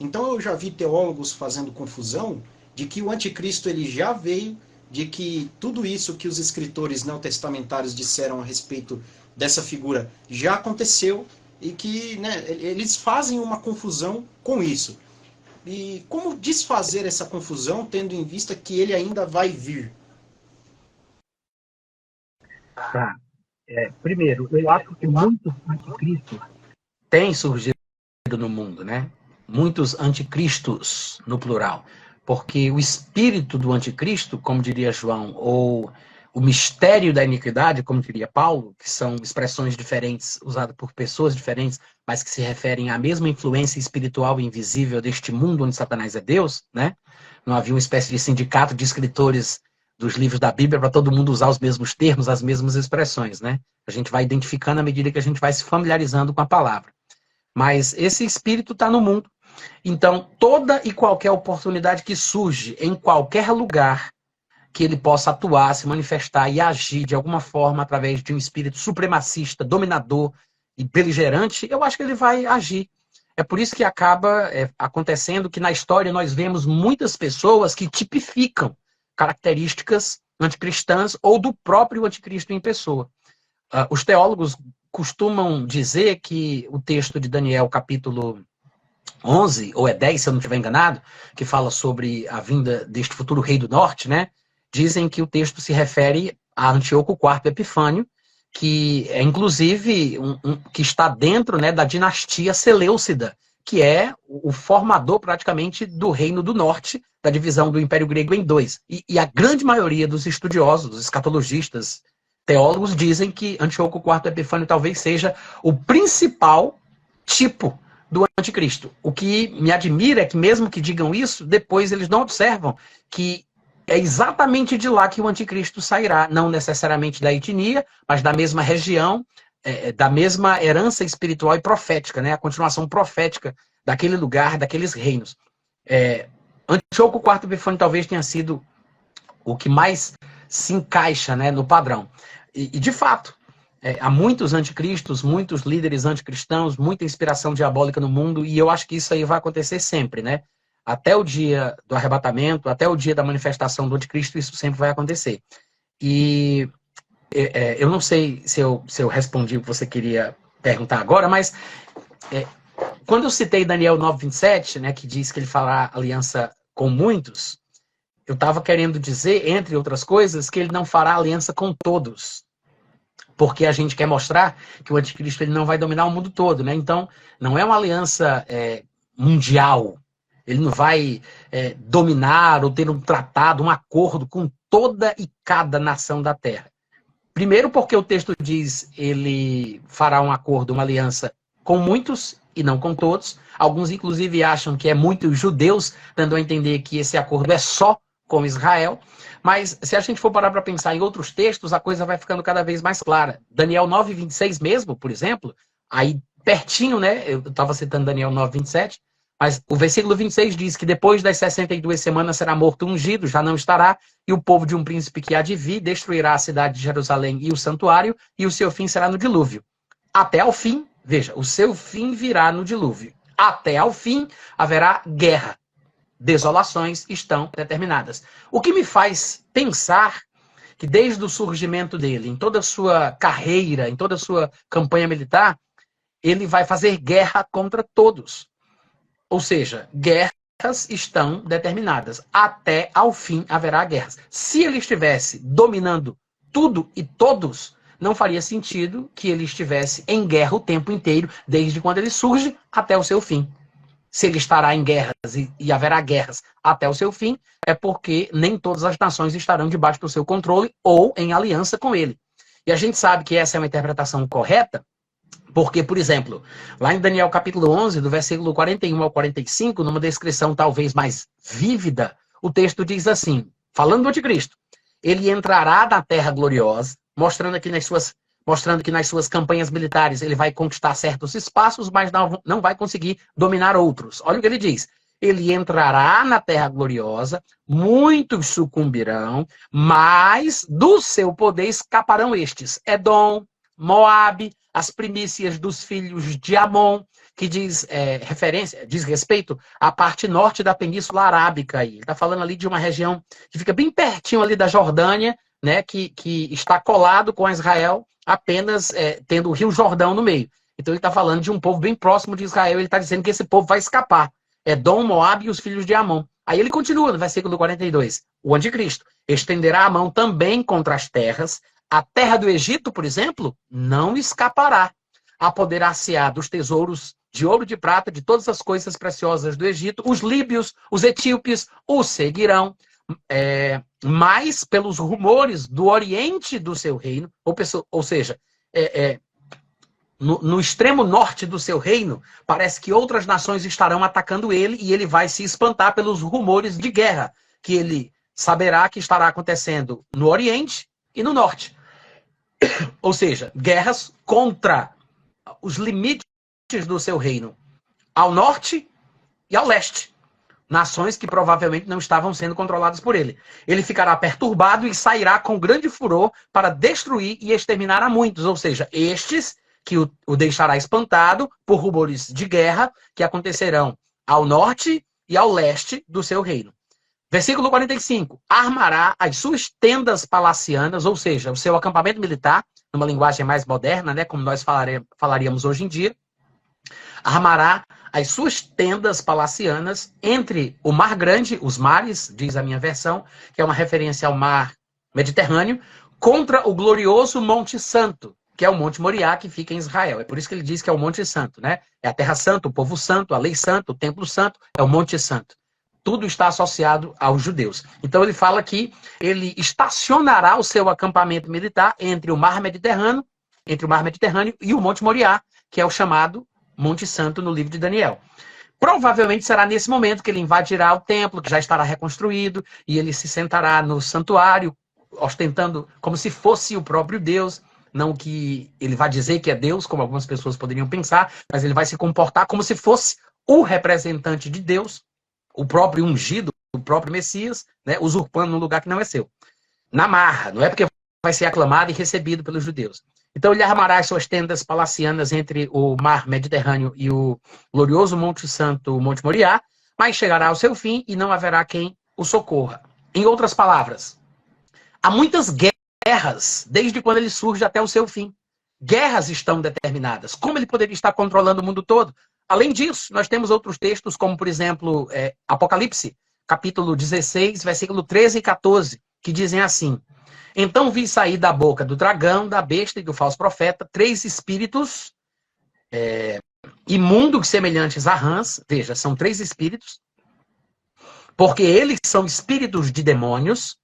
Então eu já vi teólogos fazendo confusão de que o anticristo ele já veio, de que tudo isso que os escritores neotestamentários disseram a respeito dessa figura já aconteceu e que, né, eles fazem uma confusão com isso. E como desfazer essa confusão, tendo em vista que ele ainda vai vir? Tá. Primeiro, eu acho que muitos anticristos têm surgido no mundo, né? Muitos anticristos, no plural. Porque o espírito do anticristo, como diria João, ou o mistério da iniquidade, como diria Paulo, que são expressões diferentes usadas por pessoas diferentes, mas que se referem à mesma influência espiritual e invisível deste mundo onde Satanás é Deus, né? Não havia uma espécie de sindicato de escritores dos livros da Bíblia para todo mundo usar os mesmos termos, as mesmas expressões, né? A gente vai identificando à medida que a gente vai se familiarizando com a palavra. Mas esse espírito está no mundo. Então, toda e qualquer oportunidade que surge em qualquer lugar que ele possa atuar, se manifestar e agir de alguma forma através de um espírito supremacista, dominador e beligerante, eu acho que ele vai agir. É por isso que acaba acontecendo que na história nós vemos muitas pessoas que tipificam características anticristãs ou do próprio anticristo em pessoa. Os teólogos costumam dizer que o texto de Daniel, capítulo 11, ou 10, se eu não estiver enganado, que fala sobre a vinda deste futuro rei do norte, né? Dizem que o texto se refere a Antíoco IV Epifânio, que é inclusive que está dentro, né, da dinastia Seleucida, que é o formador praticamente do reino do norte, da divisão do Império Grego em dois. E a grande maioria dos estudiosos, dos escatologistas, teólogos, dizem que Antíoco IV Epifânio talvez seja o principal tipo do anticristo. O que me admira é que mesmo que digam isso, depois eles não observam que é exatamente de lá que o anticristo sairá, não necessariamente da etnia, mas da mesma região, da mesma herança espiritual e profética, né? A continuação profética daquele lugar, daqueles reinos. Antíoco IV Epifânio talvez tenha sido o que mais se encaixa, né, no padrão. E de fato, há muitos anticristos, muitos líderes anticristãos, muita inspiração diabólica no mundo, e eu acho que isso aí vai acontecer sempre, né? Até o dia do arrebatamento, até o dia da manifestação do anticristo, isso sempre vai acontecer. E eu não sei se eu respondi o que você queria perguntar agora, mas quando eu citei Daniel 9:27, né, que diz que ele fará aliança com muitos, eu estava querendo dizer, entre outras coisas, que ele não fará aliança com todos. Porque a gente quer mostrar que o anticristo ele não vai dominar o mundo todo, né? Então, não é uma aliança mundial. Ele não vai dominar ou ter um tratado, um acordo com toda e cada nação da Terra. Primeiro porque o texto diz ele fará um acordo, uma aliança com muitos e não com todos. Alguns, inclusive, acham que é muitos judeus, dando a entender que esse acordo é só com Israel. Mas se a gente for parar para pensar em outros textos, a coisa vai ficando cada vez mais clara. Daniel 9:26 mesmo, por exemplo, aí pertinho, né? Eu estava citando Daniel 9:27, mas o versículo 26 diz que depois das 62 semanas será morto um ungido, já não estará, e o povo de um príncipe que há de vir destruirá a cidade de Jerusalém e o santuário, e o seu fim será no dilúvio. Até ao fim, veja, o seu fim virá no dilúvio. Até ao fim haverá guerra. Desolações estão determinadas. O que me faz pensar que desde o surgimento dele, em toda a sua carreira, em toda a sua campanha militar, ele vai fazer guerra contra todos. Ou seja, guerras estão determinadas. Até ao fim haverá guerras. Se ele estivesse dominando tudo e todos, não faria sentido que ele estivesse em guerra o tempo inteiro, desde quando ele surge até o seu fim. Se ele estará em guerras e haverá guerras até o seu fim, é porque nem todas as nações estarão debaixo do seu controle ou em aliança com ele. E a gente sabe que essa é uma interpretação correta, porque, por exemplo, lá em Daniel capítulo 11, do versículo 41 ao 45, numa descrição talvez mais vívida, o texto diz assim, falando do anticristo, ele entrará na terra gloriosa, mostrando aqui nas suas mostrando que nas suas campanhas militares ele vai conquistar certos espaços, mas não vai conseguir dominar outros. Olha o que ele diz. Ele entrará na terra gloriosa, muitos sucumbirão, mas do seu poder escaparão estes: Edom, Moabe, as primícias dos filhos de Amon, que diz respeito à parte norte da Península Arábica. Ele está falando ali de uma região que fica bem pertinho ali da Jordânia, né, que está colado com Israel, apenas tendo o Rio Jordão no meio. Então ele está falando de um povo bem próximo de Israel, ele está dizendo que esse povo vai escapar. Edom, Moabe e os filhos de Amon. Aí ele continua no versículo 42. O anticristo estenderá a mão também contra as terras. A terra do Egito, por exemplo, não escapará. Apoderar-se-á dos tesouros de ouro e de prata, de todas as coisas preciosas do Egito. Os líbios, os etíopes o seguirão. Mas pelos rumores do oriente do seu reino, ou seja, no extremo norte do seu reino, parece que outras nações estarão atacando ele e ele vai se espantar pelos rumores de guerra, que ele saberá que estará acontecendo no oriente e no norte. Ou seja, guerras contra os limites do seu reino, ao norte e ao leste. Nações que provavelmente não estavam sendo controladas por ele. Ele ficará perturbado e sairá com grande furor para destruir e exterminar a muitos. Ou seja, estes que o deixará espantado por rumores de guerra que acontecerão ao norte e ao leste do seu reino. Versículo 45. Armará as suas tendas palacianas, ou seja, o seu acampamento militar, numa linguagem mais moderna, né, como nós falaríamos hoje em dia. Armará as suas tendas palacianas entre o Mar Grande, os mares, diz a minha versão, que é uma referência ao Mar Mediterrâneo, contra o glorioso Monte Santo, que é o Monte Moriá, que fica em Israel. É por isso que ele diz que é o Monte Santo, né? É a Terra Santa, o Povo Santo, a Lei Santa, o Templo Santo, é o Monte Santo. Tudo está associado aos judeus. Então ele fala que ele estacionará o seu acampamento militar entre o Mar Mediterrâneo e o Monte Moriá, que é o chamado Monte Santo no livro de Daniel. Provavelmente será nesse momento que ele invadirá o templo, que já estará reconstruído, e ele se sentará no santuário, ostentando como se fosse o próprio Deus. Não que ele vá dizer que é Deus, como algumas pessoas poderiam pensar, mas ele vai se comportar como se fosse o representante de Deus, o próprio ungido, o próprio Messias, né, usurpando um lugar que não é seu. Na marra, não é porque vai ser aclamado e recebido pelos judeus. Então ele armará as suas tendas palacianas entre o Mar Mediterrâneo e o glorioso Monte Santo, o Monte Moriá, mas chegará ao seu fim e não haverá quem o socorra. Em outras palavras, há muitas guerras, desde quando ele surge até o seu fim. Guerras estão determinadas. Como ele poderia estar controlando o mundo todo? Além disso, nós temos outros textos, como, por exemplo, Apocalipse, capítulo 16, versículo 13 e 14, que dizem assim: Então vi sair da boca do dragão, da besta e do falso profeta 3 espíritos imundos semelhantes a rãs. Veja, são 3 espíritos, porque eles são espíritos de demônios,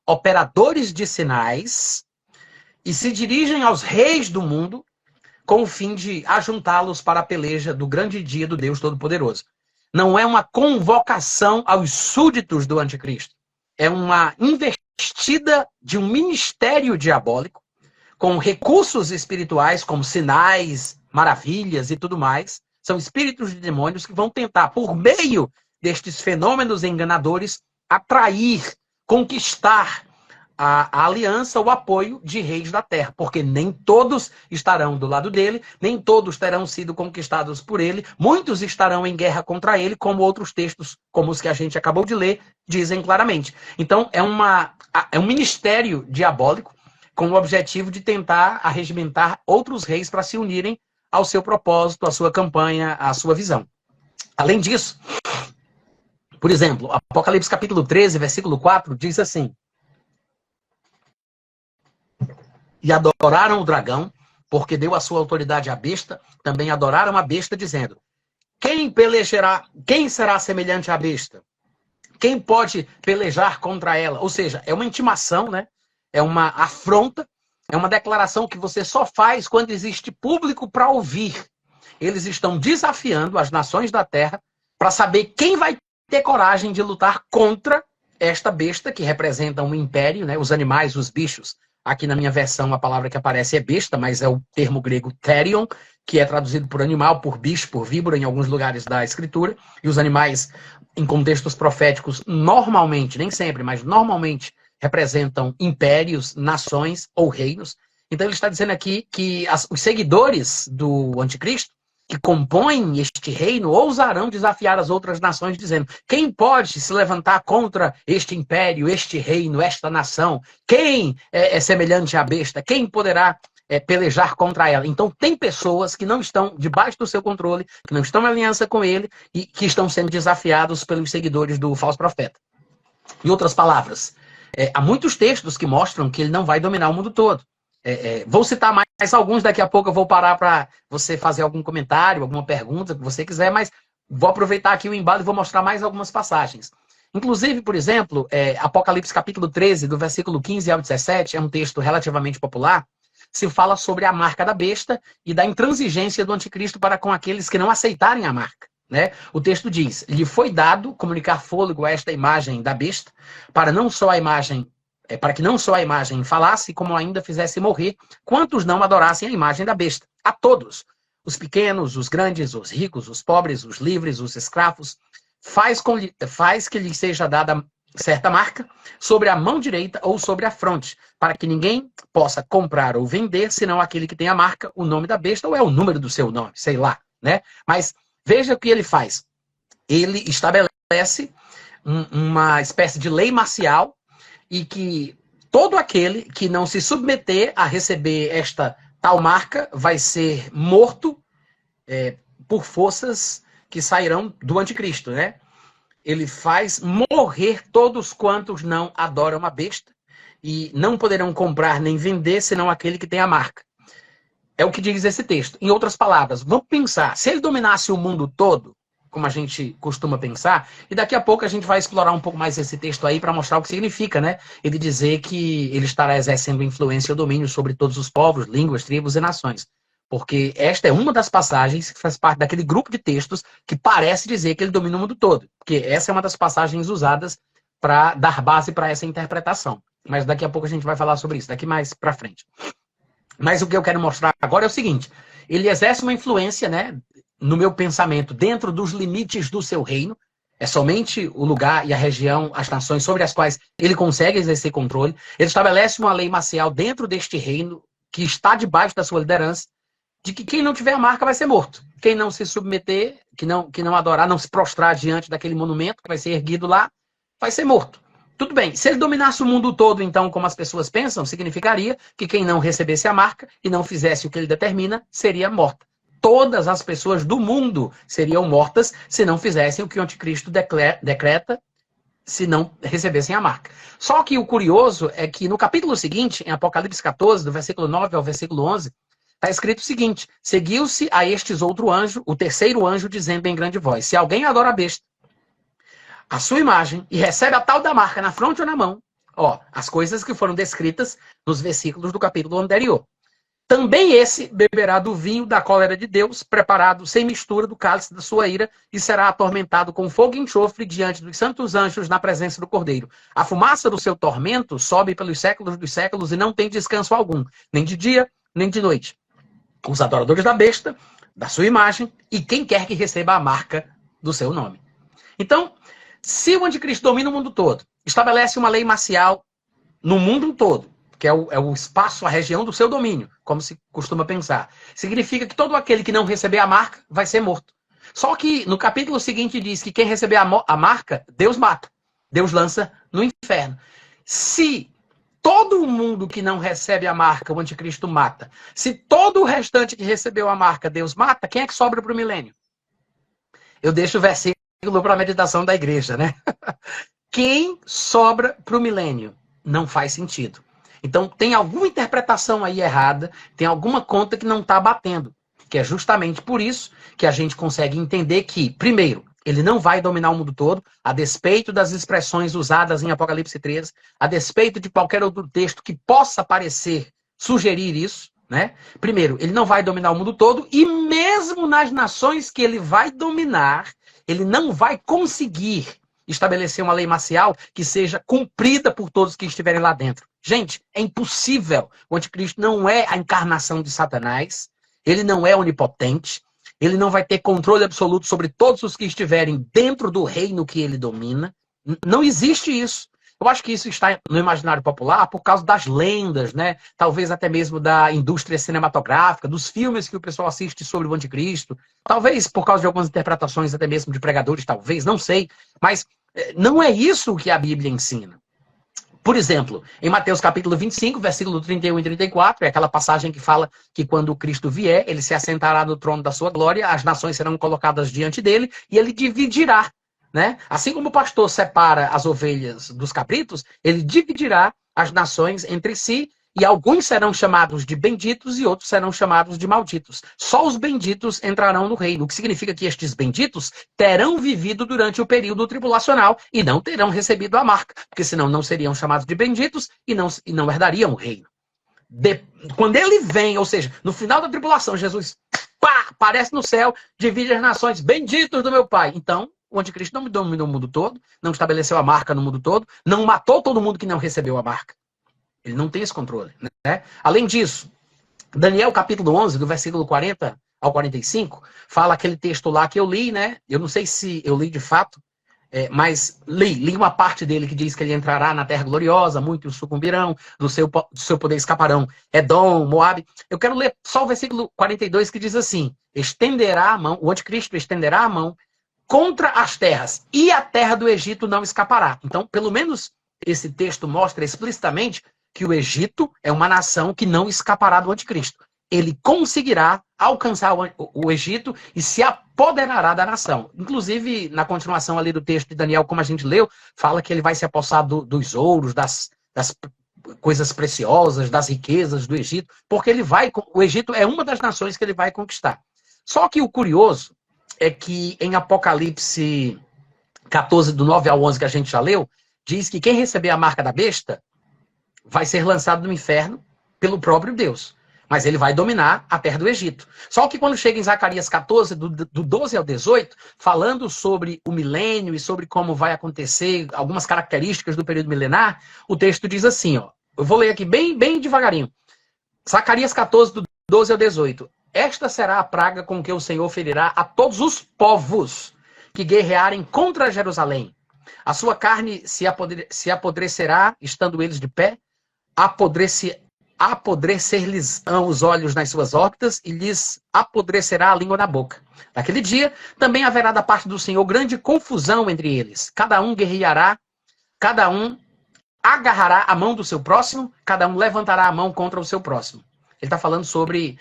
operadores de sinais, e se dirigem aos reis do mundo com o fim de ajuntá-los para a peleja do grande dia do Deus Todo-Poderoso. Não é uma convocação aos súditos do anticristo. É uma investida de um ministério diabólico com recursos espirituais como sinais, maravilhas e tudo mais. São espíritos de demônios que vão tentar, por meio destes fenômenos enganadores, atrair, conquistar a aliança, o apoio de reis da terra, porque nem todos estarão do lado dele, nem todos terão sido conquistados por ele, muitos estarão em guerra contra ele, como outros textos, como os que a gente acabou de ler, dizem claramente. Então, é um ministério diabólico com o objetivo de tentar arregimentar outros reis para se unirem ao seu propósito, à sua campanha, à sua visão. Além disso, por exemplo, Apocalipse capítulo 13, versículo 4, diz assim: E adoraram o dragão, porque deu a sua autoridade à besta, também adoraram a besta, dizendo: quem será semelhante à besta? Quem pode pelejar contra ela? Ou seja, é uma intimação, né? É uma afronta, é uma declaração que você só faz quando existe público para ouvir. Eles estão desafiando as nações da terra para saber quem vai ter coragem de lutar contra esta besta, que representa um império, né? Os animais, os bichos, Aqui na minha versão a palavra que aparece é besta, mas é o termo grego therion, que é traduzido por animal, por bicho, por víbora em alguns lugares da escritura. E os animais, em contextos proféticos, normalmente, nem sempre, mas normalmente representam impérios, nações ou reinos. Então ele está dizendo aqui que os seguidores do anticristo, que compõem este reino, ousarão desafiar as outras nações, dizendo: quem pode se levantar contra este império, este reino, esta nação? Quem é semelhante à besta? Quem poderá pelejar contra ela? Então tem pessoas que não estão debaixo do seu controle, que não estão em aliança com ele e que estão sendo desafiados pelos seguidores do falso profeta. Em outras palavras, há muitos textos que mostram que ele não vai dominar o mundo todo. Vou citar mais alguns, daqui a pouco eu vou parar para você fazer algum comentário, alguma pergunta que você quiser, mas vou aproveitar aqui o embalo e vou mostrar mais algumas passagens. Inclusive, por exemplo, Apocalipse capítulo 13, do versículo 15 ao 17, é um texto relativamente popular, se fala sobre a marca da besta e da intransigência do anticristo para com aqueles que não aceitarem a marca. Né? O texto diz: lhe foi dado comunicar fôlego a esta imagem da besta, para que não só a imagem falasse, como ainda fizesse morrer quantos não adorassem a imagem da besta. A todos, os pequenos, os grandes, os ricos, os pobres, os livres, os escravos, faz que lhe seja dada certa marca sobre a mão direita ou sobre a fronte, para que ninguém possa comprar ou vender, senão aquele que tem a marca, o nome da besta, ou é o número do seu nome, sei lá, né? Mas veja o que ele faz. Ele estabelece uma espécie de lei marcial, e que todo aquele que não se submeter a receber esta tal marca vai ser morto por forças que sairão do anticristo, né? Ele faz morrer todos quantos não adoram a besta e não poderão comprar nem vender, senão aquele que tem a marca. É o que diz esse texto. Em outras palavras, vamos pensar, se ele dominasse o mundo todo, como a gente costuma pensar, e daqui a pouco a gente vai explorar um pouco mais esse texto aí para mostrar o que significa, né? Ele dizer que ele estará exercendo influência e domínio sobre todos os povos, línguas, tribos e nações. Porque esta é uma das passagens que faz parte daquele grupo de textos que parece dizer que ele domina o mundo todo. Porque essa é uma das passagens usadas para dar base para essa interpretação. Mas daqui a pouco a gente vai falar sobre isso, daqui mais para frente. Mas o que eu quero mostrar agora é o seguinte: ele exerce uma influência, né, no meu pensamento, dentro dos limites do seu reino. É somente o lugar e a região, as nações sobre as quais ele consegue exercer controle. Ele estabelece uma lei marcial dentro deste reino, que está debaixo da sua liderança, de que quem não tiver a marca vai ser morto. Quem não se submeter, que não adorar, não se prostrar diante daquele monumento que vai ser erguido lá, vai ser morto. Tudo bem, se ele dominasse o mundo todo, então, como as pessoas pensam, significaria que quem não recebesse a marca e não fizesse o que ele determina, seria morta. Todas as pessoas do mundo seriam mortas se não fizessem o que o anticristo decreta, se não recebessem a marca. Só que o curioso é que no capítulo seguinte, em Apocalipse 14, do versículo 9 ao versículo 11, está escrito o seguinte: seguiu-se a estes outro anjo, o terceiro anjo, dizendo em grande voz: se alguém adora a besta, a sua imagem, e recebe a tal da marca na fronte ou na mão, as coisas que foram descritas nos versículos do capítulo anterior, também esse beberá do vinho da cólera de Deus, preparado sem mistura do cálice da sua ira, e será atormentado com fogo e enxofre diante dos santos anjos na presença do Cordeiro. A fumaça do seu tormento sobe pelos séculos dos séculos e não tem descanso algum, nem de dia, nem de noite. Os adoradores da besta, da sua imagem, e quem quer que receba a marca do seu nome. Então, se o anticristo domina o mundo todo, estabelece uma lei marcial no mundo todo, que é o espaço, a região do seu domínio, como se costuma pensar, significa que todo aquele que não receber a marca vai ser morto. Só que no capítulo seguinte diz que quem receber a marca, Deus mata. Deus lança no inferno. Se todo mundo que não recebe a marca, o anticristo mata. Se todo o restante que recebeu a marca, Deus mata, quem é que sobra para o milênio? Eu deixo o versículo para a meditação da igreja, né? Quem sobra para o milênio? Não faz sentido. Então, tem alguma interpretação aí errada, tem alguma conta que não está batendo. Que é justamente por isso que a gente consegue entender que, primeiro, ele não vai dominar o mundo todo, a despeito das expressões usadas em Apocalipse 13, a despeito de qualquer outro texto que possa parecer sugerir isso, né? Primeiro, ele não vai dominar o mundo todo, e mesmo nas nações que ele vai dominar, ele não vai conseguir estabelecer uma lei marcial que seja cumprida por todos que estiverem lá dentro. Gente, é impossível. O anticristo não é a encarnação de Satanás, ele não é onipotente, ele não vai ter controle absoluto sobre todos os que estiverem dentro do reino que ele domina. Não existe isso. Eu acho que isso está no imaginário popular por causa das lendas, né? Talvez até mesmo da indústria cinematográfica, dos filmes que o pessoal assiste sobre o anticristo. Talvez por causa de algumas interpretações até mesmo de pregadores, talvez, não sei. Mas não é isso que a Bíblia ensina. Por exemplo, em Mateus capítulo 25, versículo 31 e 34, é aquela passagem que fala que quando o Cristo vier, ele se assentará no trono da sua glória, as nações serão colocadas diante dele e ele dividirá, né? Assim como o pastor separa as ovelhas dos cabritos, ele dividirá as nações entre si e alguns serão chamados de benditos e outros serão chamados de malditos. Só os benditos entrarão no reino, o que significa que estes benditos terão vivido durante o período tribulacional e não terão recebido a marca, porque senão não seriam chamados de benditos e não herdariam o reino. Quando ele vem, ou seja, no final da tribulação, Jesus aparece no céu, divide as nações, benditos do meu Pai. Então, o anticristo não dominou o mundo todo, não estabeleceu a marca no mundo todo, não matou todo mundo que não recebeu a marca. Ele não tem esse controle, né? Além disso, Daniel capítulo 11, do versículo 40 ao 45, fala aquele texto lá que eu li, né? Eu não sei se eu li de fato, mas li uma parte dele que diz que ele entrará na terra gloriosa, muitos sucumbirão, do seu poder escaparão Edom, Moabe. Eu quero ler só o versículo 42 que diz assim: estenderá a mão, o anticristo estenderá a mão contra as terras, e a terra do Egito não escapará. Então, pelo menos esse texto mostra explicitamente que o Egito é uma nação que não escapará do anticristo. Ele conseguirá alcançar o Egito e se apoderará da nação. Inclusive, na continuação ali do texto de Daniel, como a gente leu, fala que ele vai se apossar dos ouros, das coisas preciosas, das riquezas do Egito, porque o Egito é uma das nações que ele vai conquistar. Só que o curioso é que em Apocalipse 14, do 9 ao 11, que a gente já leu, diz que quem receber a marca da besta vai ser lançado no inferno pelo próprio Deus. Mas ele vai dominar a terra do Egito. Só que quando chega em Zacarias 14, do 12 ao 18, falando sobre o milênio e sobre como vai acontecer, algumas características do período milenar, o texto diz assim, ó, eu vou ler aqui bem devagarinho. Zacarias 14, do 12 ao 18. Esta será a praga com que o Senhor ferirá a todos os povos que guerrearem contra Jerusalém. A sua carne se apodrecerá, estando eles de pé, apodrecer-lhes os olhos nas suas órbitas e lhes apodrecerá a língua na boca. Naquele dia, também haverá da parte do Senhor grande confusão entre eles. Cada um guerreará, cada um agarrará a mão do seu próximo, cada um levantará a mão contra o seu próximo. Ele está falando sobre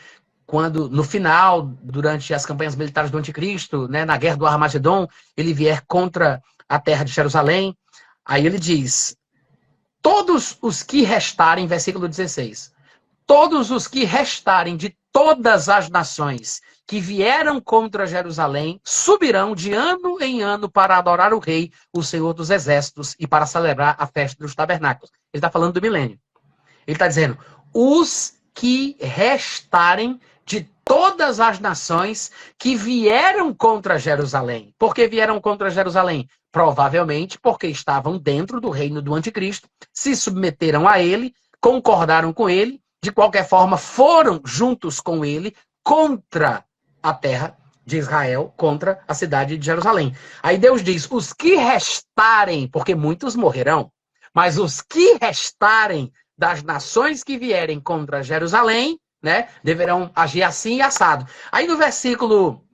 quando, no final, durante as campanhas militares do anticristo, né, na guerra do Armagedon, ele vier contra a terra de Jerusalém. Aí ele diz, todos os que restarem, versículo 16, todos os que restarem de todas as nações que vieram contra Jerusalém, subirão de ano em ano para adorar o rei, o Senhor dos exércitos, e para celebrar a festa dos tabernáculos. Ele está falando do milênio. Ele está dizendo, os que restarem de todas as nações que vieram contra Jerusalém. Por que vieram contra Jerusalém? Provavelmente porque estavam dentro do reino do anticristo, se submeteram a ele, concordaram com ele, de qualquer forma foram juntos com ele contra a terra de Israel, contra a cidade de Jerusalém. Aí Deus diz, os que restarem, porque muitos morrerão, mas os que restarem das nações que vierem contra Jerusalém, né, deverão agir assim e assado. Aí no versículo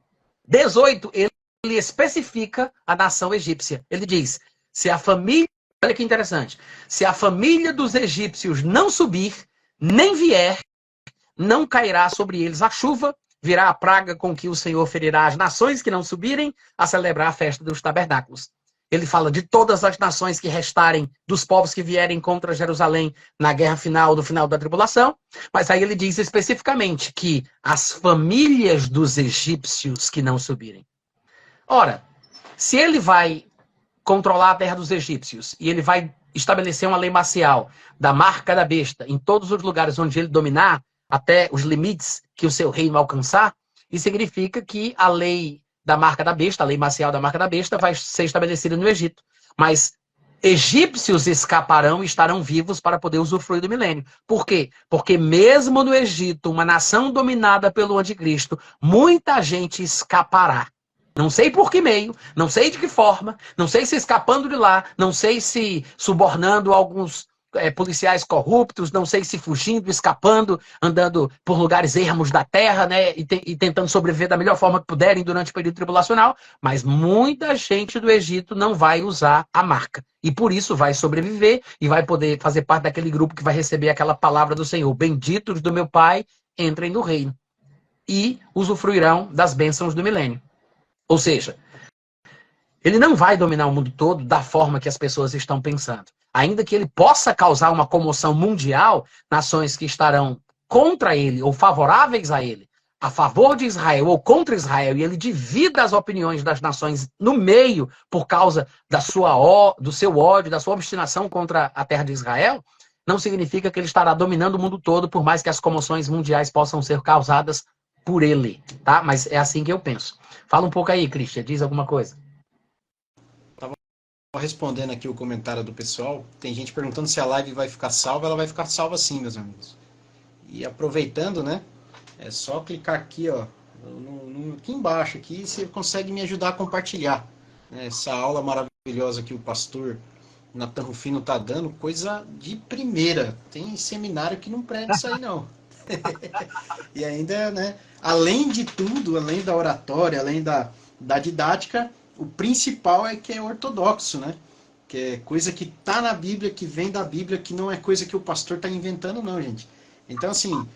18, ele especifica a nação egípcia. Ele diz, se a família, olha que interessante, se a família dos egípcios não subir, nem vier, não cairá sobre eles a chuva, virá a praga com que o Senhor ferirá as nações que não subirem a celebrar a festa dos tabernáculos. Ele fala de todas as nações que restarem, dos povos que vierem contra Jerusalém na guerra final, no final da tribulação. Mas aí ele diz especificamente que as famílias dos egípcios que não subirem. Ora, se ele vai controlar a terra dos egípcios e ele vai estabelecer uma lei marcial da marca da besta em todos os lugares onde ele dominar, até os limites que o seu reino alcançar, isso significa que a lei da marca da besta, a lei marcial da marca da besta, vai ser estabelecida no Egito. mas egípcios escaparão e estarão vivos para poder usufruir do milênio. Por quê? Porque mesmo no Egito, uma nação dominada pelo anticristo, muita gente escapará. Não sei por que meio, não sei de que forma, não sei se escapando de lá, não sei se subornando alguns policiais corruptos, não sei se fugindo, escapando, andando por lugares ermos da terra, né, e tentando sobreviver da melhor forma que puderem durante o período tribulacional, mas muita gente do Egito não vai usar a marca. E por isso vai sobreviver e vai poder fazer parte daquele grupo que vai receber aquela palavra do Senhor: benditos do meu Pai, entrem no reino. E usufruirão das bênçãos do milênio. Ou seja, ele não vai dominar o mundo todo da forma que as pessoas estão pensando. Ainda que ele possa causar uma comoção mundial, nações que estarão contra ele ou favoráveis a ele, a favor de Israel ou contra Israel, e ele divida as opiniões das nações no meio por causa do seu ódio, da sua obstinação contra a terra de Israel, não significa que ele estará dominando o mundo todo, por mais que as comoções mundiais possam ser causadas por ele, tá? Mas é assim que eu penso. Fala um pouco aí, Christian, diz alguma coisa. Respondendo aqui o comentário do pessoal, tem gente perguntando se a live vai ficar salva. Ela vai ficar salva sim, meus amigos. E aproveitando, né, é só clicar aqui, ó, aqui embaixo, aqui você consegue me ajudar a compartilhar, né, essa aula maravilhosa que o pastor Nathan Rufino tá dando, coisa de primeira. Tem seminário que não prega isso aí não. E ainda, né, além de tudo, além da oratória, além da didática, o principal é que é ortodoxo, né? Que é coisa que tá na Bíblia, que vem da Bíblia, que não é coisa que o pastor tá inventando, não, gente. Então, assim,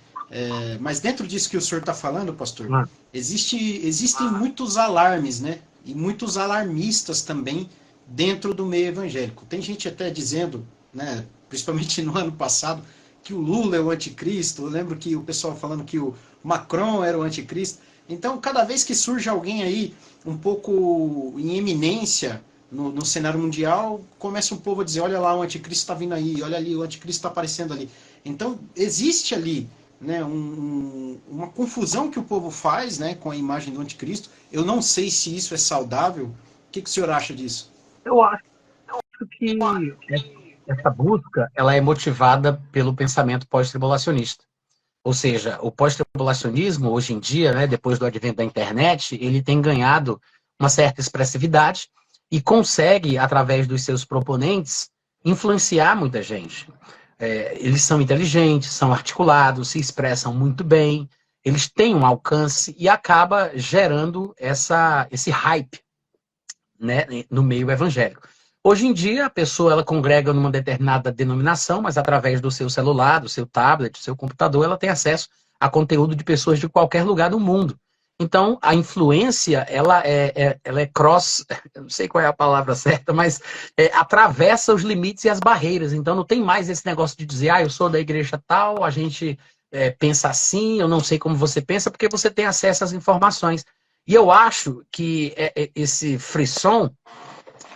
mas dentro disso que o senhor tá falando, pastor, existem muitos alarmes, né? E muitos alarmistas também dentro do meio evangélico. Tem gente até dizendo, né, principalmente no ano passado, que o Lula é o anticristo. Eu lembro que o pessoal falando que o Macron era o anticristo. Então, cada vez que surge alguém aí um pouco em eminência no cenário mundial, começa um povo a dizer: olha lá, o anticristo está vindo aí, olha ali, o anticristo está aparecendo ali. Então, existe ali, né, uma confusão que o povo faz, né, com a imagem do anticristo. Eu não sei se isso é saudável. O que o senhor acha disso? Eu acho que essa busca ela é motivada pelo pensamento pós-tribulacionista. Ou seja, o pós-tribulacionismo, hoje em dia, né, depois do advento da internet, ele tem ganhado uma certa expressividade e consegue, através dos seus proponentes, influenciar muita gente. Eles são inteligentes, são articulados, se expressam muito bem, eles têm um alcance e acaba gerando esse hype, né, no meio evangélico. Hoje em dia, a pessoa ela congrega numa determinada denominação, mas através do seu celular, do seu tablet, do seu computador, ela tem acesso a conteúdo de pessoas de qualquer lugar do mundo. Então, a influência, ela é cross, eu não sei qual é a palavra certa, mas atravessa os limites e as barreiras. Então, não tem mais esse negócio de dizer: eu sou da igreja tal, a gente pensa assim, eu não sei como você pensa, porque você tem acesso às informações. E eu acho que esse frisson,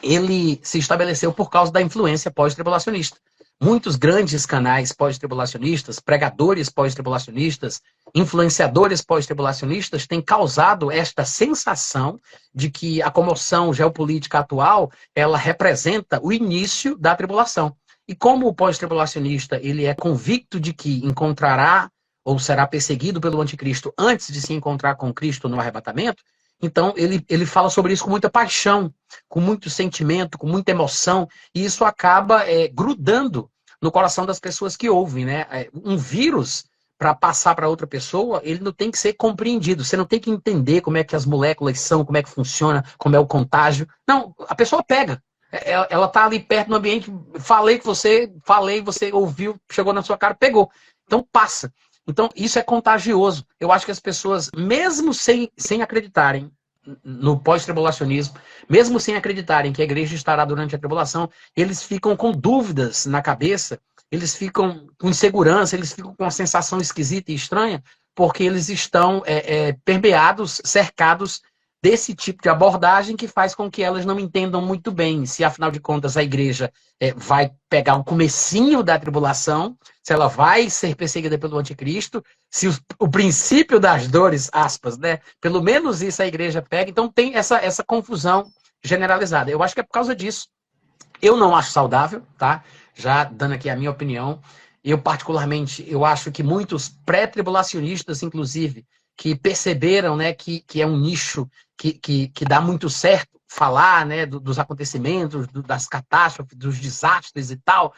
ele se estabeleceu por causa da influência pós-tribulacionista. Muitos grandes canais pós-tribulacionistas, pregadores pós-tribulacionistas, influenciadores pós-tribulacionistas têm causado esta sensação de que a comoção geopolítica atual, ela representa o início da tribulação. E como o pós-tribulacionista ele é convicto de que encontrará ou será perseguido pelo anticristo antes de se encontrar com Cristo no arrebatamento, então ele fala sobre isso com muita paixão, com muito sentimento, com muita emoção, e isso acaba grudando no coração das pessoas que ouvem, né? Um vírus, para passar para outra pessoa, ele não tem que ser compreendido. Você não tem que entender como é que as moléculas são, como é que funciona, como é o contágio. Não, a pessoa pega. Ela está ali perto no ambiente, falei, você ouviu, chegou na sua cara, pegou. Então passa. Então, isso é contagioso. Eu acho que as pessoas, mesmo sem acreditarem no pós-tribulacionismo, mesmo sem acreditarem que a igreja estará durante a tribulação, eles ficam com dúvidas na cabeça, eles ficam com insegurança, eles ficam com uma sensação esquisita e estranha, porque eles estão permeados, cercados desse tipo de abordagem que faz com que elas não entendam muito bem se, afinal de contas, a igreja vai pegar o comecinho da tribulação, se ela vai ser perseguida pelo anticristo, se o princípio das dores, aspas, né? Pelo menos isso a igreja pega. Então tem essa confusão generalizada. Eu acho que é por causa disso Eu não acho saudável, tá? Já dando aqui a minha opinião. Eu, particularmente, eu acho que muitos pré-tribulacionistas, inclusive, que perceberam, né, que é um nicho que dá muito certo falar, né, dos acontecimentos, das catástrofes, dos desastres e tal,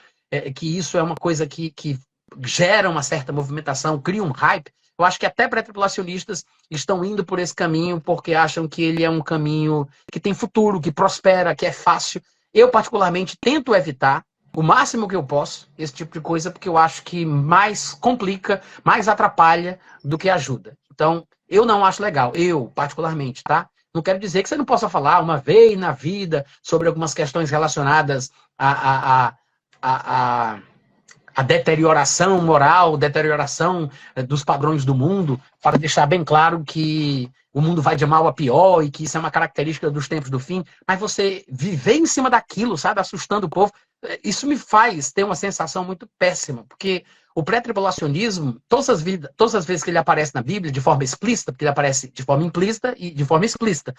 que isso é uma coisa que gera uma certa movimentação, cria um hype. Eu acho que até pré-tribulacionistas estão indo por esse caminho porque acham que ele é um caminho que tem futuro, que prospera, que é fácil. Eu, particularmente, tento evitar o máximo que eu posso esse tipo de coisa, porque eu acho que mais complica, mais atrapalha do que ajuda. Então, eu não acho legal, eu, particularmente, tá? Não quero dizer que você não possa falar uma vez na vida sobre algumas questões relacionadas a deterioração moral, deterioração dos padrões do mundo, para deixar bem claro que o mundo vai de mal a pior e que isso é uma característica dos tempos do fim, mas você viver em cima daquilo, sabe, assustando o povo, isso me faz ter uma sensação muito péssima, porque o pré-tribulacionismo, todas as vezes que ele aparece na Bíblia, de forma explícita, porque ele aparece de forma implícita e de forma explícita.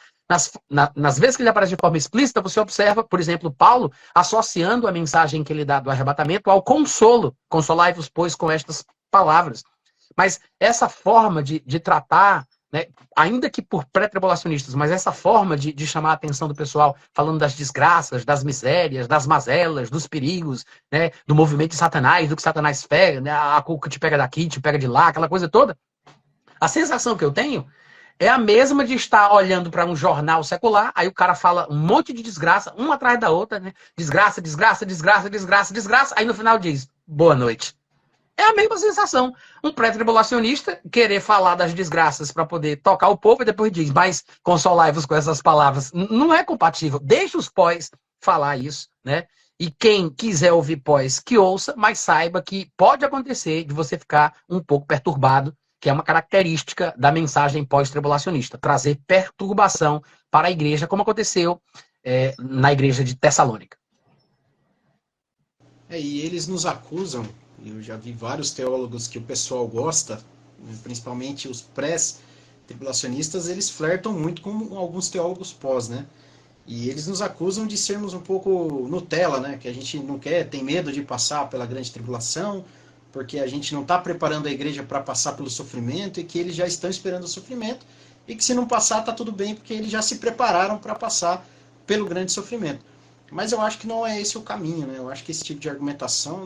Nas vezes que ele aparece de forma explícita, você observa, por exemplo, Paulo associando a mensagem que ele dá do arrebatamento ao consolo. Consolai-vos, pois, com estas palavras. Mas essa forma de tratar, né, ainda que por pré-tribulacionistas, mas essa forma de chamar a atenção do pessoal, falando das desgraças, das misérias, das mazelas, dos perigos, né, do movimento de Satanás, do que Satanás pega, né, a cuca te pega daqui, te pega de lá, aquela coisa toda. A sensação que eu tenho é a mesma de estar olhando para um jornal secular, aí o cara fala um monte de desgraça, uma atrás da outra, né? Desgraça, desgraça, desgraça, desgraça, desgraça, aí no final diz, boa noite. É a mesma sensação. Um pré-tribulacionista querer falar das desgraças para poder tocar o povo e depois diz, mas consolai-vos com essas palavras. Não é compatível. Deixa os pós falar isso, né? E quem quiser ouvir pós, que ouça, mas saiba que pode acontecer de você ficar um pouco perturbado, que é uma característica da mensagem pós-tribulacionista, trazer perturbação para a igreja, como aconteceu na igreja de Tessalônica. E eles nos acusam, eu já vi vários teólogos que o pessoal gosta, principalmente os pré-tribulacionistas, eles flertam muito com alguns teólogos pós, né? E eles nos acusam de sermos um pouco Nutella, né? Que a gente não quer, tem medo de passar pela grande tribulação, porque a gente não está preparando a igreja para passar pelo sofrimento e que eles já estão esperando o sofrimento e que se não passar está tudo bem porque eles já se prepararam para passar pelo grande sofrimento. Mas eu acho que não é esse o caminho, né? Eu acho que esse tipo de argumentação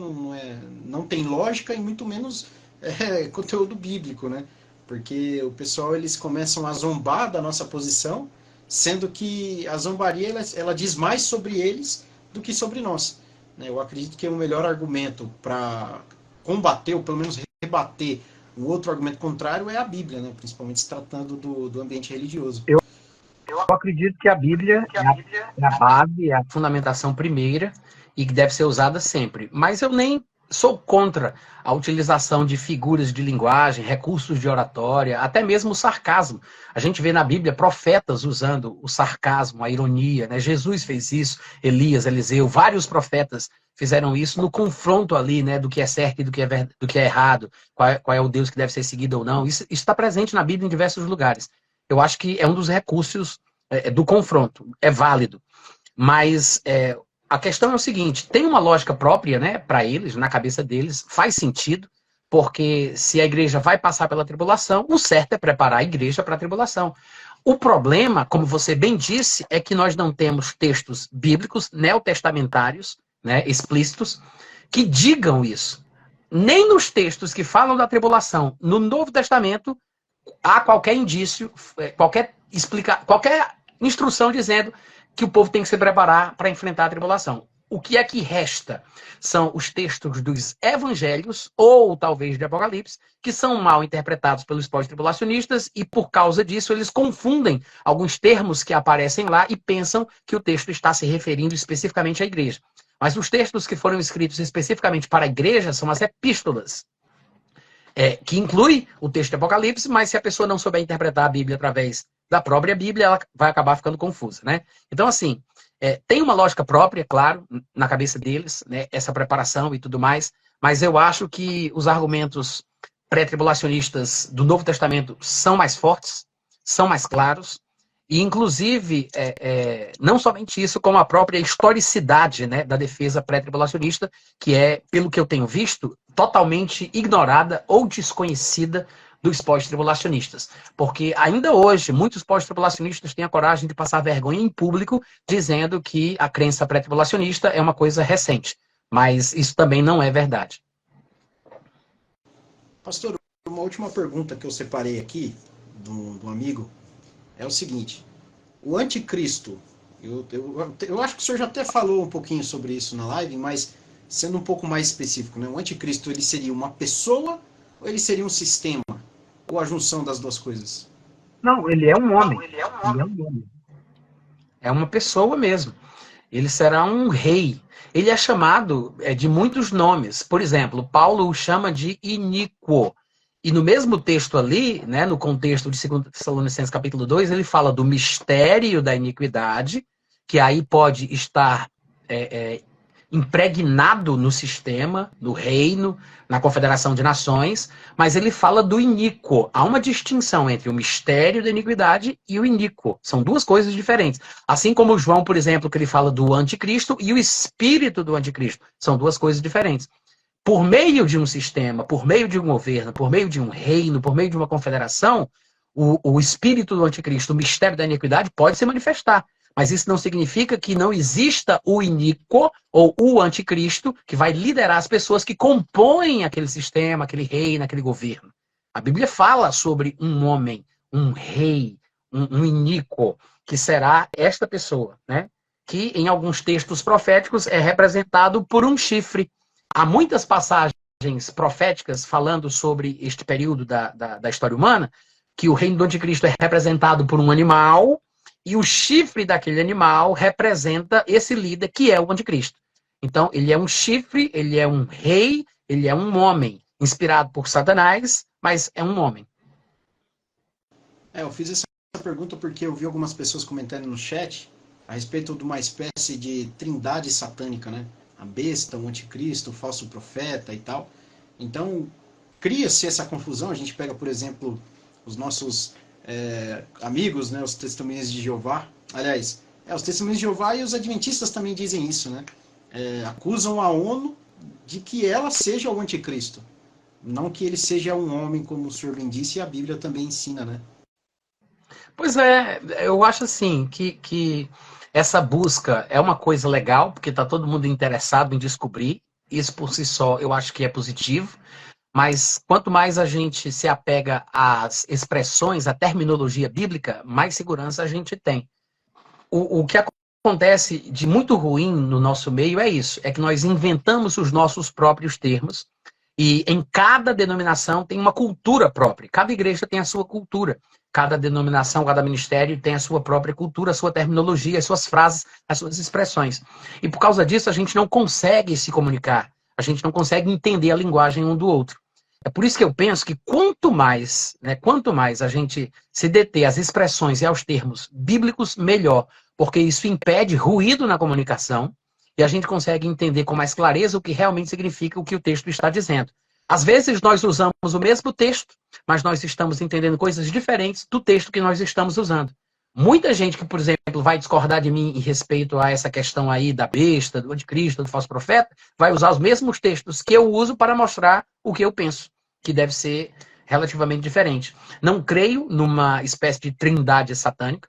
não tem lógica e muito menos conteúdo bíblico, né? Porque o pessoal, eles começam a zombar da nossa posição, sendo que a zombaria ela diz mais sobre eles do que sobre nós. Eu acredito que o melhor argumento para combater, ou pelo menos rebater o outro argumento contrário é a Bíblia, né? Principalmente se tratando do ambiente religioso. Eu acredito que a Bíblia é a base, é a fundamentação primeira e que deve ser usada sempre. Mas eu nem sou contra a utilização de figuras de linguagem, recursos de oratória, até mesmo o sarcasmo. A gente vê na Bíblia profetas usando o sarcasmo, a ironia, né? Jesus fez isso, Elias, Eliseu, vários profetas fizeram isso no confronto ali, né, do que é certo e do que é errado, qual é o Deus que deve ser seguido ou não. Isso está presente na Bíblia em diversos lugares. Eu acho que é um dos recursos do confronto, é válido. Mas a questão é o seguinte, tem uma lógica própria, né, para eles, na cabeça deles, faz sentido, porque se a igreja vai passar pela tribulação, o certo é preparar a igreja para a tribulação. O problema, como você bem disse, é que nós não temos textos bíblicos, neotestamentários, né, explícitos, que digam isso. Nem nos textos que falam da tribulação, no Novo Testamento, há qualquer indício, qualquer instrução dizendo que o povo tem que se preparar para enfrentar a tribulação. O que é que resta? São os textos dos evangelhos, ou talvez de Apocalipse, que são mal interpretados pelos pós-tribulacionistas e, por causa disso, eles confundem alguns termos que aparecem lá e pensam que o texto está se referindo especificamente à igreja. Mas os textos que foram escritos especificamente para a igreja são as epístolas, que inclui o texto de Apocalipse, mas se a pessoa não souber interpretar a Bíblia através da própria Bíblia, ela vai acabar ficando confusa, né? Então, assim, tem uma lógica própria, claro, na cabeça deles, né, essa preparação e tudo mais, mas eu acho que os argumentos pré-tribulacionistas do Novo Testamento são mais fortes, são mais claros, E, inclusive, não somente isso, como a própria historicidade, né, da defesa pré-tribulacionista, que é, pelo que eu tenho visto, totalmente ignorada ou desconhecida dos pós-tribulacionistas. Porque ainda hoje, muitos pós-tribulacionistas têm a coragem de passar vergonha em público, dizendo que a crença pré-tribulacionista é uma coisa recente. Mas isso também não é verdade. Pastor, uma última pergunta que eu separei aqui, do amigo, é o seguinte: o anticristo, eu acho que o senhor já até falou um pouquinho sobre isso na live, mas sendo um pouco mais específico, né? O anticristo, ele seria uma pessoa ou ele seria um sistema? Ou a junção das duas coisas? Não, ele é um homem. Ele é um homem. É uma pessoa mesmo. Ele será um rei. Ele é chamado de muitos nomes. Por exemplo, Paulo o chama de iníquo. E no mesmo texto ali, né, no contexto de 2 Tessalonicenses capítulo 2, ele fala do mistério da iniquidade, que aí pode estar impregnado no sistema, no reino, na confederação de nações, mas ele fala do iníquo. Há uma distinção entre o mistério da iniquidade e o iníquo. São duas coisas diferentes. Assim como João, por exemplo, que ele fala do anticristo e o espírito do anticristo. São duas coisas diferentes. Por meio de um sistema, por meio de um governo, por meio de um reino, por meio de uma confederação, o espírito do anticristo, o mistério da iniquidade, pode se manifestar. Mas isso não significa que não exista o iníquo ou o anticristo que vai liderar as pessoas que compõem aquele sistema, aquele reino, aquele governo. A Bíblia fala sobre um homem, um rei, um iníquo, que será esta pessoa, né? Que em alguns textos proféticos é representado por um chifre. Há muitas passagens proféticas falando sobre este período da história humana, que o reino do anticristo é representado por um animal, e o chifre daquele animal representa esse líder que é o anticristo. Então, ele é um chifre, ele é um rei, ele é um homem, inspirado por Satanás, mas é um homem. Eu fiz essa pergunta porque eu vi algumas pessoas comentando no chat a respeito de uma espécie de trindade satânica, né? A besta, o anticristo, o falso profeta e tal. Então, cria-se essa confusão. A gente pega, por exemplo, os nossos amigos, né, os testemunhas de Jeová. Aliás, os testemunhas de Jeová e os adventistas também dizem isso, né? Acusam a ONU de que ela seja o anticristo. Não que ele seja um homem, como o senhor bem disse, e a Bíblia também ensina, né? Pois é, eu acho assim que essa busca é uma coisa legal, porque está todo mundo interessado em descobrir. Isso por si só eu acho que é positivo. Mas quanto mais a gente se apega às expressões, à terminologia bíblica, mais segurança a gente tem. O que acontece de muito ruim no nosso meio é isso, é que nós inventamos os nossos próprios termos e em cada denominação tem uma cultura própria. Cada igreja tem a sua cultura. Cada denominação, cada ministério tem a sua própria cultura, a sua terminologia, as suas frases, as suas expressões. E por causa disso a gente não consegue se comunicar. A gente não consegue entender a linguagem um do outro. É por isso que eu penso que quanto mais a gente se deter às expressões e aos termos bíblicos, melhor. Porque isso impede ruído na comunicação e a gente consegue entender com mais clareza o que realmente significa o que o texto está dizendo. Às vezes nós usamos o mesmo texto, mas nós estamos entendendo coisas diferentes do texto que nós estamos usando. Muita gente que, por exemplo, vai discordar de mim em respeito a essa questão aí da besta, do anticristo, do falso profeta, vai usar os mesmos textos que eu uso para mostrar o que eu penso, que deve ser relativamente diferente. Não creio numa espécie de trindade satânica,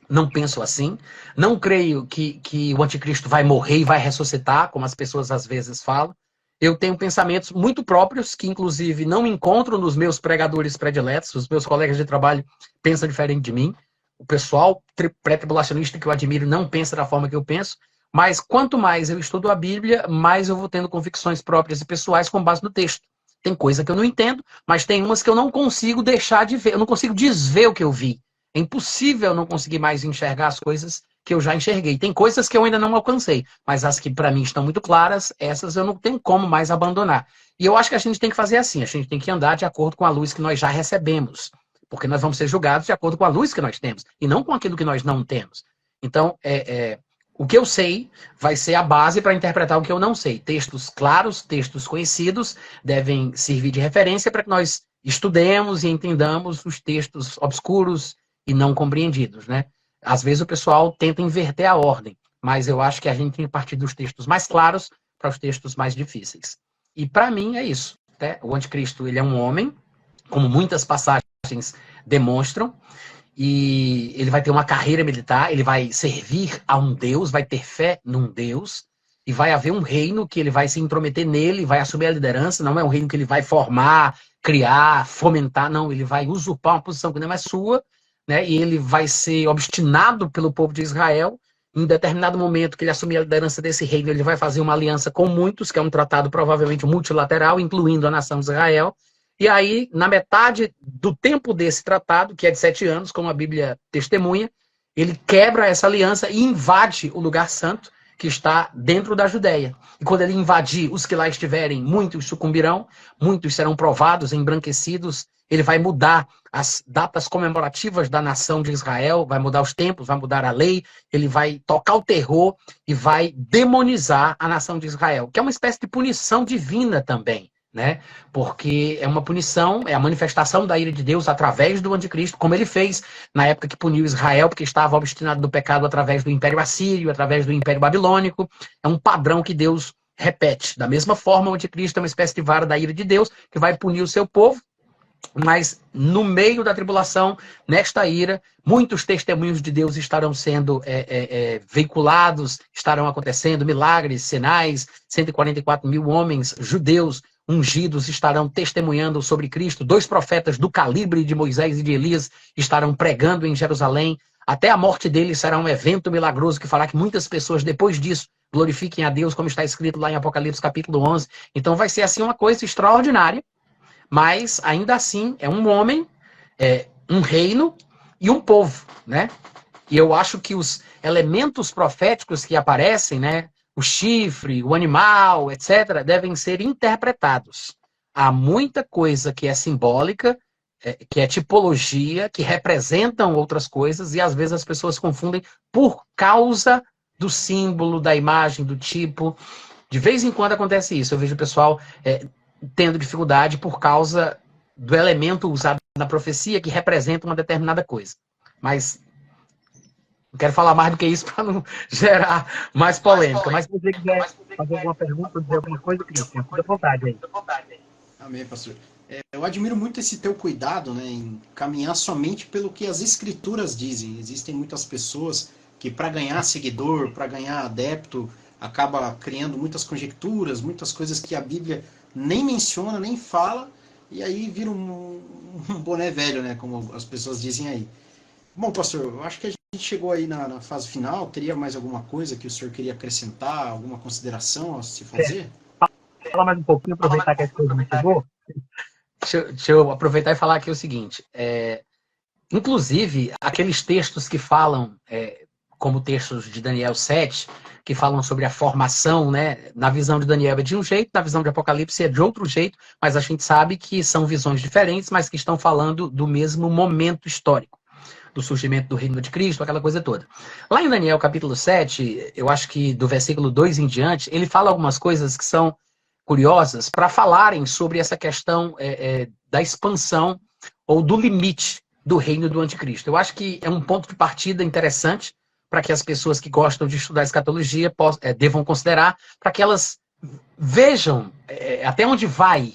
não penso assim. Não creio que o anticristo vai morrer e vai ressuscitar, como as pessoas às vezes falam. Eu tenho pensamentos muito próprios, que inclusive não encontro nos meus pregadores prediletos, os meus colegas de trabalho pensam diferente de mim. O pessoal pré-tribulacionista que eu admiro não pensa da forma que eu penso, mas quanto mais eu estudo a Bíblia, mais eu vou tendo convicções próprias e pessoais com base no texto. Tem coisa que eu não entendo, mas tem umas que eu não consigo deixar de ver, eu não consigo desver o que eu vi. É impossível eu não conseguir mais enxergar as coisas que eu já enxerguei. Tem coisas que eu ainda não alcancei, mas as que para mim estão muito claras, essas eu não tenho como mais abandonar. E eu acho que a gente tem que fazer assim, a gente tem que andar de acordo com a luz que nós já recebemos. Porque nós vamos ser julgados de acordo com a luz que nós temos, e não com aquilo que nós não temos. Então, o que eu sei vai ser a base para interpretar o que eu não sei. Textos claros, textos conhecidos, devem servir de referência para que nós estudemos e entendamos os textos obscuros e não compreendidos, né? Às vezes o pessoal tenta inverter a ordem, mas eu acho que a gente tem que partir dos textos mais claros para os textos mais difíceis. E para mim é isso, né? O anticristo, ele é um homem, como muitas passagens demonstram, e ele vai ter uma carreira militar, ele vai servir a um Deus, vai ter fé num Deus, e vai haver um reino que ele vai se intrometer nele, vai assumir a liderança, não é um reino que ele vai formar, criar, fomentar, não, ele vai usurpar uma posição que não é sua, né? E ele vai ser obstinado pelo povo de Israel. Em determinado momento que ele assumir a liderança desse reino, ele vai fazer uma aliança com muitos, que é um tratado provavelmente multilateral, incluindo a nação de Israel. E aí, na metade do tempo desse tratado, que é de 7 anos, como a Bíblia testemunha, ele quebra essa aliança e invade o lugar santo, que está dentro da Judéia. E quando ele invadir, os que lá estiverem, muitos sucumbirão, muitos serão provados, embranquecidos. Ele vai mudar as datas comemorativas da nação de Israel, vai mudar os tempos, vai mudar a lei, ele vai tocar o terror e vai demonizar a nação de Israel, que é uma espécie de punição divina também, né? Porque é uma punição, é a manifestação da ira de Deus através do anticristo, como ele fez na época que puniu Israel, porque estava obstinado no pecado através do Império Assírio, através do Império Babilônico. É um padrão que Deus repete. Da mesma forma, o anticristo é uma espécie de vara da ira de Deus, que vai punir o seu povo, mas no meio da tribulação, nesta ira, muitos testemunhos de Deus estarão sendo veiculados, estarão acontecendo milagres, sinais, 144 mil homens judeus ungidos estarão testemunhando sobre Cristo, 2 profetas do calibre de Moisés e de Elias estarão pregando em Jerusalém, até a morte deles será um evento milagroso que fará que muitas pessoas depois disso glorifiquem a Deus, como está escrito lá em Apocalipse capítulo 11. Então vai ser assim uma coisa extraordinária, mas ainda assim é um homem, um reino e um povo, né? E eu acho que os elementos proféticos que aparecem, né, o chifre, o animal, etc., devem ser interpretados. Há muita coisa que é simbólica, que é tipologia, que representam outras coisas, e às vezes as pessoas confundem por causa do símbolo, da imagem, do tipo. De vez em quando acontece isso. Eu vejo o pessoal tendo dificuldade por causa do elemento usado na profecia que representa uma determinada coisa. Mas não quero falar mais do que isso para não gerar mais polêmica. Mas se você quiser fazer alguma pergunta, dizer alguma coisa, Cristian, fica à vontade aí. Amém, pastor. Eu admiro muito esse teu cuidado, né, em caminhar somente pelo que as escrituras dizem. Existem muitas pessoas que, para ganhar seguidor, para ganhar adepto, acaba criando muitas conjecturas, muitas coisas que a Bíblia nem menciona, nem fala, e aí vira um boné velho, né, como as pessoas dizem aí. Bom, pastor, eu acho que a gente chegou aí na fase final. Teria mais alguma coisa que o senhor queria acrescentar, alguma consideração a se fazer? Fala mais um pouquinho, aproveitar que a coisa não chegou. Deixa eu aproveitar e falar aqui o seguinte. Inclusive, aqueles textos que falam, como textos de Daniel 7, que falam sobre a formação, né? Na visão de Daniel é de um jeito, na visão de Apocalipse é de outro jeito, mas a gente sabe que são visões diferentes, mas que estão falando do mesmo momento histórico, do surgimento do reino de Cristo, aquela coisa toda. Lá em Daniel capítulo 7, eu acho que do versículo 2 em diante, ele fala algumas coisas que são curiosas para falarem sobre essa questão da expansão ou do limite do reino do anticristo. Eu acho que é um ponto de partida interessante para que as pessoas que gostam de estudar escatologia devam considerar, para que elas vejam até onde vai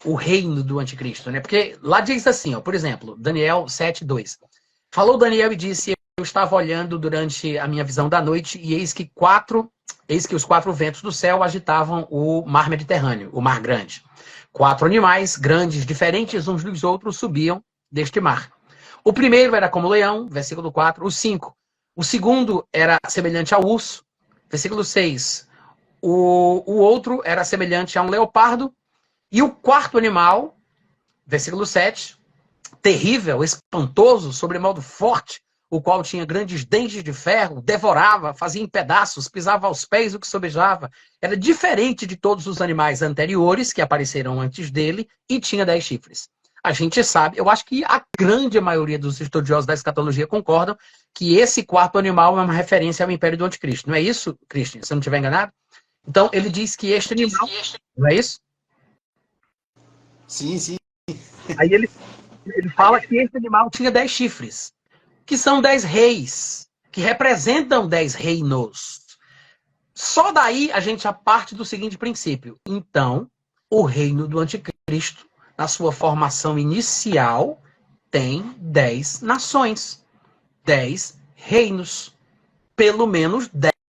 o reino do anticristo, né? Porque lá diz assim, ó, por exemplo, Daniel 7:2. Falou Daniel e disse: eu estava olhando durante a minha visão da noite, e eis que os 4 ventos do céu agitavam o mar Mediterrâneo, o mar grande. 4 animais grandes, diferentes uns dos outros, subiam deste mar. O primeiro era como leão, versículo 4, o 5. O segundo era semelhante ao urso, versículo 6. O outro era semelhante a um leopardo. E o quarto animal, versículo 7, terrível, espantoso, sobremodo forte, o qual tinha grandes dentes de ferro, devorava, fazia em pedaços, pisava aos pés o que sobejava. Era diferente de todos os animais anteriores que apareceram antes dele e tinha 10 chifres. A gente sabe, eu acho que a grande maioria dos estudiosos da escatologia concordam que esse quarto animal é uma referência ao império do anticristo. Não é isso, Christian? Se eu não estiver enganado? Então, ele diz que este animal... Não é isso? Sim, sim. Aí ele fala que esse animal tinha 10 chifres. que são 10 reis, que representam 10 reinos. Só daí a gente já parte do seguinte princípio. Então, o reino do anticristo, na sua formação inicial, tem 10 nações, 10 reinos. Pelo menos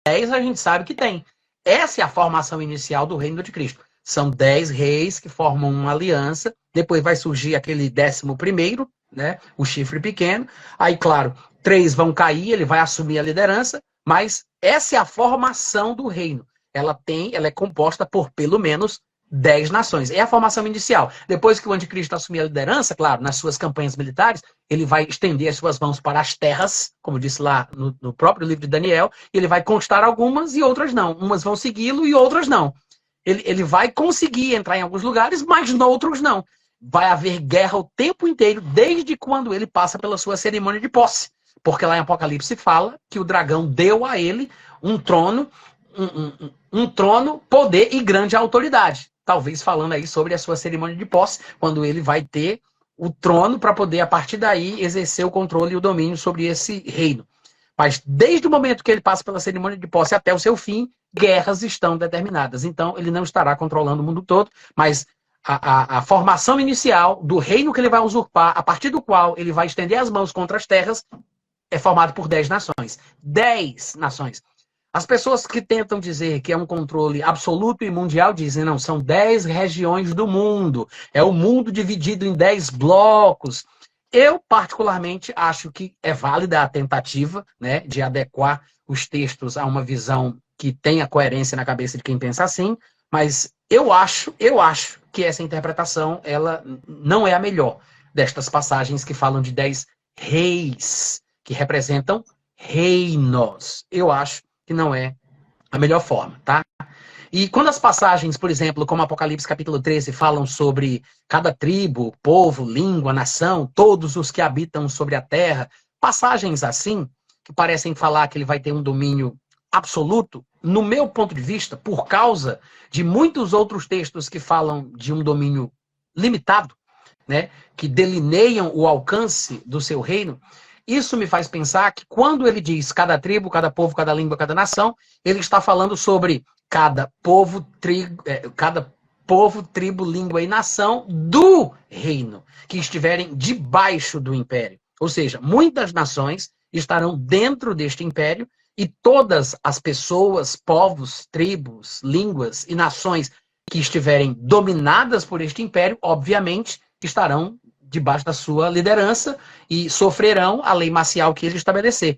10 a gente sabe que tem. Essa é a formação inicial do reino do anticristo. São 10 reis que formam uma aliança, depois vai surgir aquele 11º, né, o chifre pequeno. Aí, claro, 3 vão cair, ele vai assumir a liderança, mas essa é a formação do reino. Ela é composta por pelo menos 10 nações. É a formação inicial. Depois que o anticristo assumir a liderança, claro, nas suas campanhas militares, ele vai estender as suas mãos para as terras, como disse lá no próprio livro de Daniel, e ele vai conquistar algumas e outras não. Umas vão segui-lo e outras não. Ele vai conseguir entrar em alguns lugares, mas em outros não. Vai haver guerra o tempo inteiro, desde quando ele passa pela sua cerimônia de posse. Porque lá em Apocalipse fala que o dragão deu a ele um trono, um trono, poder e grande autoridade. Talvez falando aí sobre a sua cerimônia de posse, quando ele vai ter o trono para poder, a partir daí, exercer o controle e o domínio sobre esse reino. Mas desde o momento que ele passa pela cerimônia de posse até o seu fim, guerras estão determinadas. Então, ele não estará controlando o mundo todo, mas a formação inicial do reino que ele vai usurpar, a partir do qual ele vai estender as mãos contra as terras, é formado por 10 nações. 10 nações. As pessoas que tentam dizer que é um controle absoluto e mundial dizem, não, são 10 regiões do mundo. É o mundo dividido em 10 blocos. Eu, particularmente, acho que é válida a tentativa, né, de adequar os textos a uma visão que tenha coerência na cabeça de quem pensa assim, mas eu acho que essa interpretação ela não é a melhor destas passagens que falam de 10 reis, que representam reinos. Eu acho que não é a melhor forma, tá? E quando as passagens, por exemplo, como Apocalipse capítulo 13, falam sobre cada tribo, povo, língua, nação, todos os que habitam sobre a terra, passagens assim, que parecem falar que ele vai ter um domínio absoluto, no meu ponto de vista, por causa de muitos outros textos que falam de um domínio limitado, né, que delineiam o alcance do seu reino, isso me faz pensar que quando ele diz cada tribo, cada povo, cada língua, cada nação, ele está falando sobre cada povo, tribo, língua e nação do reino, que estiverem debaixo do império. Ou seja, muitas nações estarão dentro deste império e todas as pessoas, povos, tribos, línguas e nações que estiverem dominadas por este império, obviamente, estarão debaixo da sua liderança e sofrerão a lei marcial que ele estabelecer.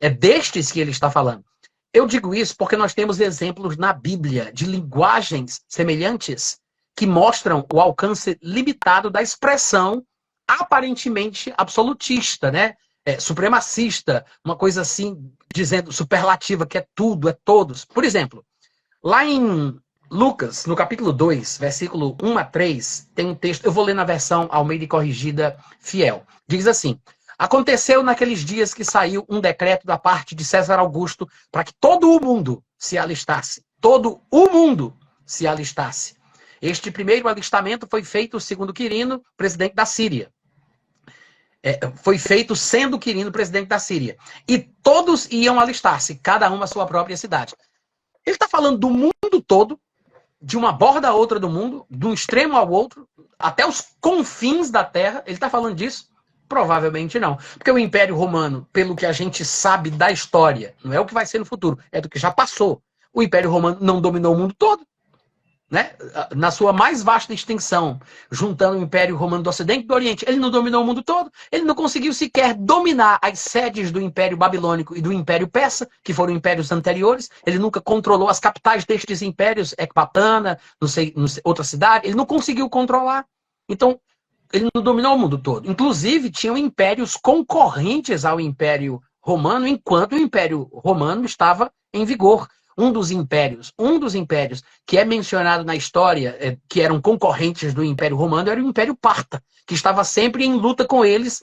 É destes que ele está falando. Eu digo isso porque nós temos exemplos na Bíblia de linguagens semelhantes que mostram o alcance limitado da expressão aparentemente absolutista, né? Supremacista, uma coisa assim, dizendo superlativa, que é tudo, é todos. Por exemplo, lá em Lucas, no capítulo 2, versículo 1 a 3, tem um texto, eu vou ler na versão Almeida e Corrigida Fiel. Diz assim: aconteceu naqueles dias que saiu um decreto da parte de César Augusto para que todo o mundo se alistasse. Todo o mundo se alistasse. Este primeiro alistamento foi feito segundo Quirino, presidente da Síria. Foi feito sendo Quirino presidente da Síria. E todos iam alistar-se, cada um à sua própria cidade. Ele está falando do mundo todo, de uma borda a outra do mundo, de um extremo ao outro, até os confins da terra. Ele está falando disso? Provavelmente não. Porque o Império Romano, pelo que a gente sabe da história, não é o que vai ser no futuro, é do que já passou. O Império Romano não dominou o mundo todo, né? Na sua mais vasta extensão, juntando o Império Romano do Ocidente e do Oriente, ele não dominou o mundo todo, ele não conseguiu sequer dominar as sedes do Império Babilônico e do Império Persa, que foram impérios anteriores, ele nunca controlou as capitais destes impérios, Ecbatana, não sei, outra cidade, ele não conseguiu controlar. Então, ele não dominou o mundo todo. Inclusive, tinham impérios concorrentes ao Império Romano, enquanto o Império Romano estava em vigor. Um dos impérios que é mencionado na história, que eram concorrentes do Império Romano, era o Império Parta, que estava sempre em luta com eles,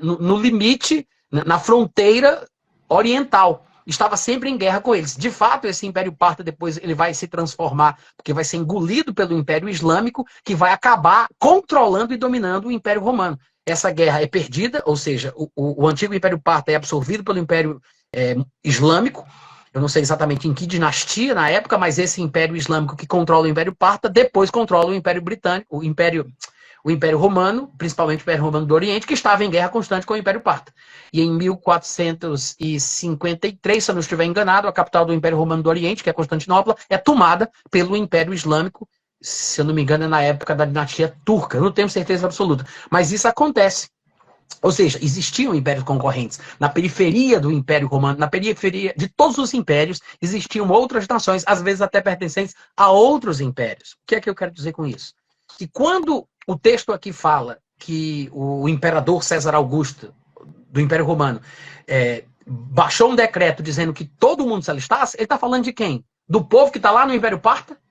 no limite, na fronteira oriental. Estava sempre em guerra com eles. De fato, esse Império Parta depois ele vai se transformar, porque vai ser engolido pelo Império Islâmico, que vai acabar controlando e dominando o Império Romano. essa guerra é perdida, ou seja, o antigo Império Parta é absorvido pelo Império Islâmico. Eu não sei exatamente em que dinastia na época, mas esse Império Islâmico que controla o Império Parta, depois controla o Império Britânico, o Império Romano, principalmente o Império Romano do Oriente, que estava em guerra constante com o Império Parta. E em 1453, se eu não estiver enganado, a capital do Império Romano do Oriente, que é Constantinopla, é tomada pelo Império Islâmico, se eu não me engano, é na época da dinastia turca. Eu não tenho certeza absoluta. Mas isso acontece. Ou seja, existiam impérios concorrentes. Na periferia do Império Romano, na periferia de todos os impérios, existiam outras nações, às vezes até pertencentes a outros impérios. O que é que eu quero dizer com isso? Que quando o texto aqui fala que o imperador César Augusto, do Império Romano, baixou um decreto dizendo que todo mundo se alistasse, ele está falando de quem? Do povo que está lá no Império Parta?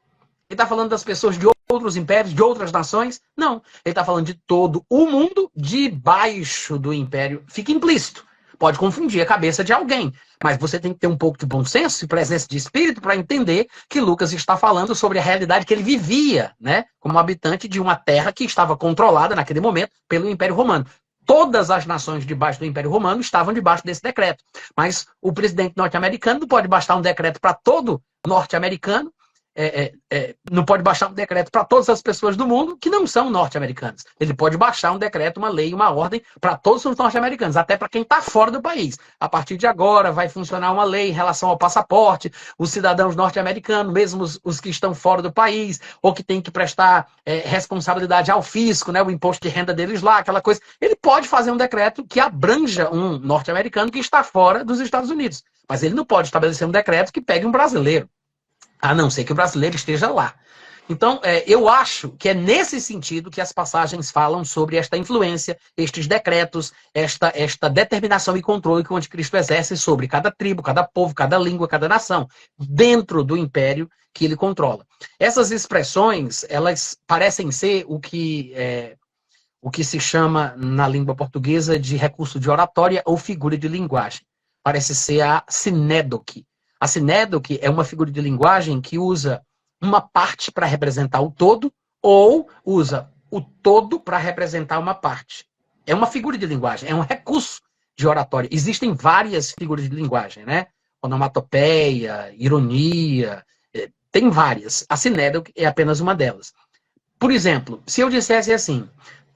Ele está falando das pessoas de outros impérios, de outras nações? Não. Ele está falando de todo o mundo debaixo do império. Fica implícito. Pode confundir a cabeça de alguém. Mas você tem que ter um pouco de bom senso e presença de espírito para entender que Lucas está falando sobre a realidade que ele vivia, né, como habitante de uma terra que estava controlada naquele momento pelo Império Romano. Todas as nações debaixo do Império Romano estavam debaixo desse decreto. Mas o presidente norte-americano não pode baixar um decreto para todo norte-americano, não pode baixar um decreto para todas as pessoas do mundo que não são norte-americanas. Ele pode baixar um decreto, uma lei, uma ordem para todos os norte-americanos, até para quem está fora do país. A partir de agora vai funcionar uma lei em relação ao passaporte, os cidadãos norte-americanos, mesmo os que estão fora do país, ou que têm que prestar responsabilidade ao fisco, né, o imposto de renda deles lá, aquela coisa. Ele pode fazer um decreto que abranja um norte-americano que está fora dos Estados Unidos. Mas ele não pode estabelecer um decreto que pegue um brasileiro, a não ser que o brasileiro esteja lá. Então, eu acho que é nesse sentido que as passagens falam sobre esta influência, estes decretos, esta determinação e controle que o anticristo exerce sobre cada tribo, cada povo, cada língua, cada nação, dentro do império que ele controla. Essas expressões, elas parecem ser o que se chama na língua portuguesa de recurso de oratória ou figura de linguagem. Parece ser a sinédoque. A sinédoque é uma figura de linguagem que usa uma parte para representar o todo ou usa o todo para representar uma parte. É uma figura de linguagem, é um recurso de oratória. Existem várias figuras de linguagem, né? Onomatopeia, ironia, tem várias. A sinédoque é apenas uma delas. Por exemplo, se eu dissesse assim,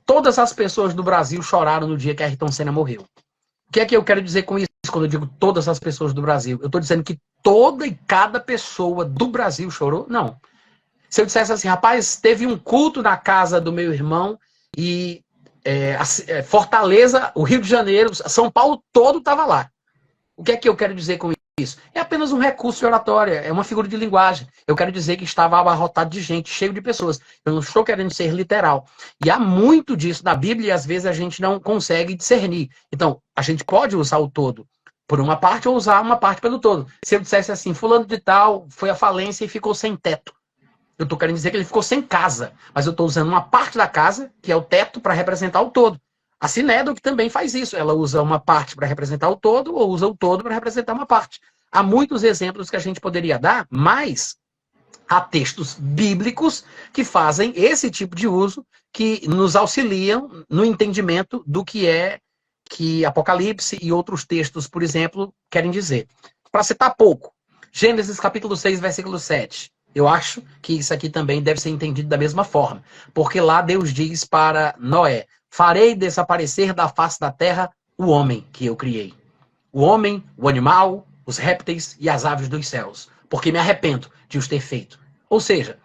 todas as pessoas do Brasil choraram no dia que Ayrton Senna morreu. O que é que eu quero dizer com isso quando eu digo todas as pessoas do Brasil? Eu estou dizendo que toda e cada pessoa do Brasil chorou? Não. Se eu dissesse assim, rapaz, teve um culto na casa do meu irmão e Fortaleza, o Rio de Janeiro, São Paulo todo estava lá. O que é que eu quero dizer com isso? É apenas um recurso de oratória, é uma figura de linguagem. Eu quero dizer que estava abarrotado de gente, cheio de pessoas. Eu não estou querendo ser literal. E há muito disso na Bíblia e às vezes a gente não consegue discernir. Então, a gente pode usar o todo por uma parte ou usar uma parte pelo todo. Se eu dissesse assim, fulano de tal foi à falência e ficou sem teto. Eu estou querendo dizer que ele ficou sem casa, mas eu estou usando uma parte da casa, que é o teto, para representar o todo. A sinédoque também faz isso. Ela usa uma parte para representar o todo ou usa o todo para representar uma parte. Há muitos exemplos que a gente poderia dar, mas há textos bíblicos que fazem esse tipo de uso, que nos auxiliam no entendimento do que é que Apocalipse e outros textos, por exemplo, querem dizer. Para citar pouco, Gênesis capítulo 6, versículo 7. Eu acho que isso aqui também deve ser entendido da mesma forma. Porque lá Deus diz para Noé, farei desaparecer da face da terra o homem que eu criei. O homem, o animal, os répteis e as aves dos céus. Porque me arrependo de os ter feito. Ou seja,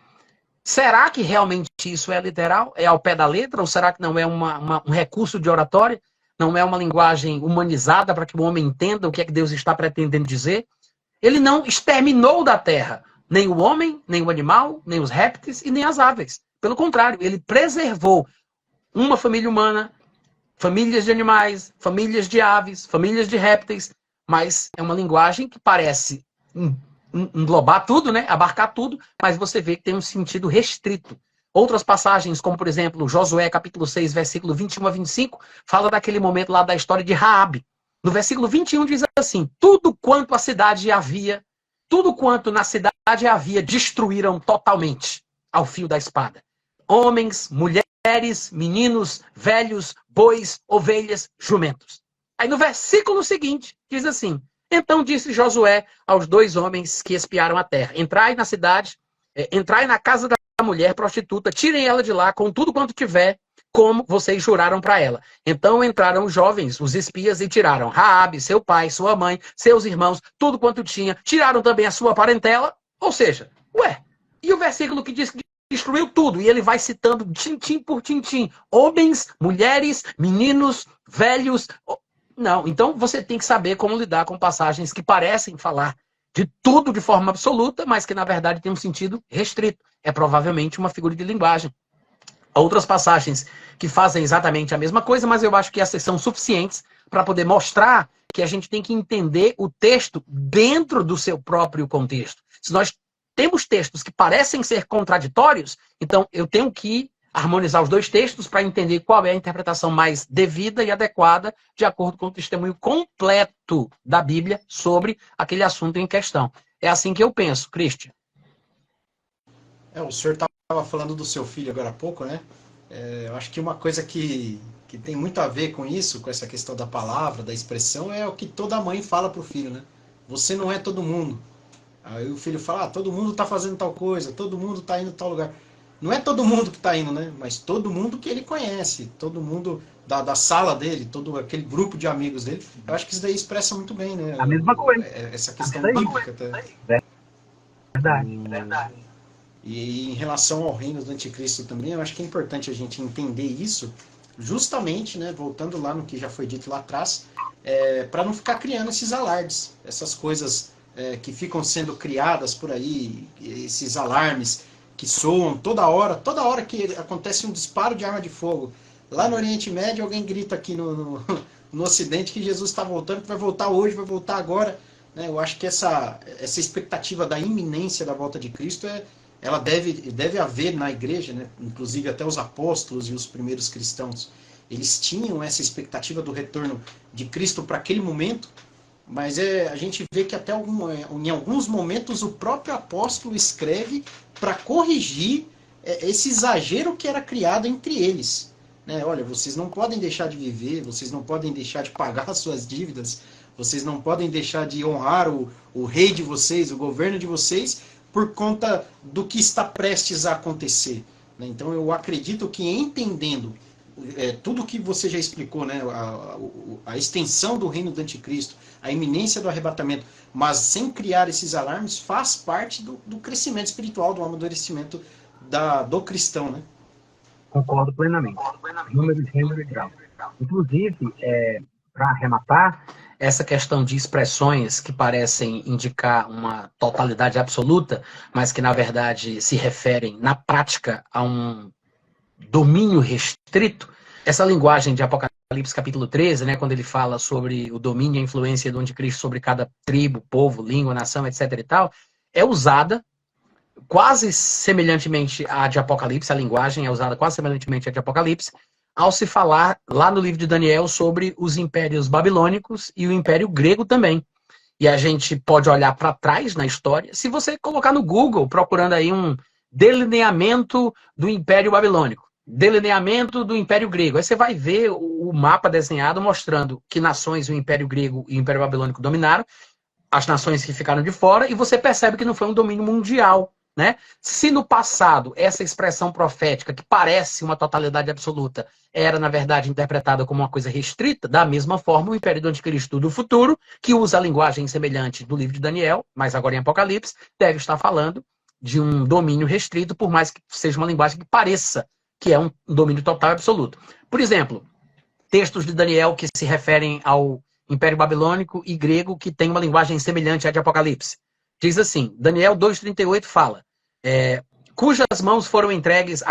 será que realmente isso é literal? É ao pé da letra? Ou será que não é um recurso de oratória? Não é uma linguagem humanizada para que o homem entenda o que é que Deus está pretendendo dizer? Ele não exterminou da terra nem o homem, nem o animal, nem os répteis e nem as aves. Pelo contrário, ele preservou uma família humana, famílias de animais, famílias de aves, famílias de répteis, mas é uma linguagem que parece englobar tudo, né? Abarcar tudo, mas você vê que tem um sentido restrito. Outras passagens, como por exemplo, Josué capítulo 6, versículo 21 a 25, fala daquele momento lá da história de Raabe. No versículo 21 diz assim, tudo quanto na cidade havia, destruíram totalmente ao fio da espada. Homens, mulheres, mulheres, meninos, velhos, bois, ovelhas, jumentos. Aí no versículo seguinte, diz assim: então disse Josué aos 2 homens que espiaram a terra: entrai na cidade, entrai na casa da mulher prostituta, tirem ela de lá com tudo quanto tiver, como vocês juraram para ela. Então entraram os jovens, os espias, e tiraram Raabe, seu pai, sua mãe, seus irmãos, tudo quanto tinha, tiraram também a sua parentela, ou seja, e o versículo que diz que destruiu tudo, e ele vai citando tintim por tintim, homens, mulheres, meninos, velhos. Não, então você tem que saber como lidar com passagens que parecem falar de tudo de forma absoluta, mas que na verdade tem um sentido restrito. É provavelmente uma figura de linguagem. Há outras passagens que fazem exatamente a mesma coisa, mas eu acho que essas são suficientes para poder mostrar que a gente tem que entender o texto dentro do seu próprio contexto. Se nós temos textos que parecem ser contraditórios, então eu tenho que harmonizar os 2 textos para entender qual é a interpretação mais devida e adequada de acordo com o testemunho completo da Bíblia sobre aquele assunto em questão. É assim que eu penso, Christian. O senhor estava falando do seu filho agora há pouco, né? Eu acho que uma coisa que tem muito a ver com isso, com essa questão da palavra, da expressão, é o que toda mãe fala para o filho, né? Você não é todo mundo. Aí o filho fala: todo mundo está fazendo tal coisa, todo mundo está indo em tal lugar. Não é todo mundo que está indo, né? Mas todo mundo que ele conhece, todo mundo da sala dele, todo aquele grupo de amigos dele. Eu acho que isso daí expressa muito bem, né? A mesma coisa. Essa questão bíblica. Verdade. E em relação ao reino do anticristo também, eu acho que é importante a gente entender isso, justamente, né, voltando lá no que já foi dito lá atrás, para não ficar criando esses alardes, essas coisas que ficam sendo criadas por aí, esses alarmes que soam toda hora que acontece um disparo de arma de fogo. Lá no Oriente Médio, alguém grita aqui no Ocidente que Jesus está voltando, que vai voltar hoje, vai voltar agora. Né? Eu acho que essa expectativa da iminência da volta de Cristo ela deve haver na igreja, né? Inclusive até os apóstolos e os primeiros cristãos, eles tinham essa expectativa do retorno de Cristo para aquele momento, mas a gente vê que até em alguns momentos o próprio apóstolo escreve para corrigir esse exagero que era criado entre eles. Né? Olha, vocês não podem deixar de viver, vocês não podem deixar de pagar as suas dívidas, vocês não podem deixar de honrar o rei de vocês, o governo de vocês, por conta do que está prestes a acontecer. Né? Então eu acredito que entendendo tudo que você já explicou, né? A extensão do reino do anticristo, a iminência do arrebatamento, mas sem criar esses alarmes, faz parte do crescimento espiritual, do amadurecimento do cristão. Né? Concordo plenamente. Número, gênero e grau. Inclusive, para arrematar, essa questão de expressões que parecem indicar uma totalidade absoluta, mas que, na verdade, se referem, na prática, a um domínio restrito, essa linguagem de Apocalipse capítulo 13, né, quando ele fala sobre o domínio e a influência do anticristo sobre cada tribo, povo, língua, nação, etc. e tal, é usada quase semelhantemente à de Apocalipse, a linguagem é usada quase semelhantemente à de Apocalipse, ao se falar lá no livro de Daniel sobre os impérios babilônicos e o império grego também. E a gente pode olhar para trás na história, se você colocar no Google, procurando aí um delineamento do império babilônico, delineamento do império grego, aí você vai ver o mapa desenhado mostrando que nações o império grego e o império babilônico dominaram, as nações que ficaram de fora, e você percebe que não foi um domínio mundial. Né? Se no passado essa expressão profética, que parece uma totalidade absoluta, era na verdade interpretada como uma coisa restrita, da mesma forma o Império do Anticristo do futuro, que usa a linguagem semelhante do livro de Daniel, mas agora em Apocalipse, deve estar falando de um domínio restrito, por mais que seja uma linguagem que pareça que é um domínio total e absoluto. Por exemplo, textos de Daniel que se referem ao Império Babilônico e grego que tem uma linguagem semelhante à de Apocalipse. Diz assim, Daniel 2,38 fala, a cujas mãos foram entregues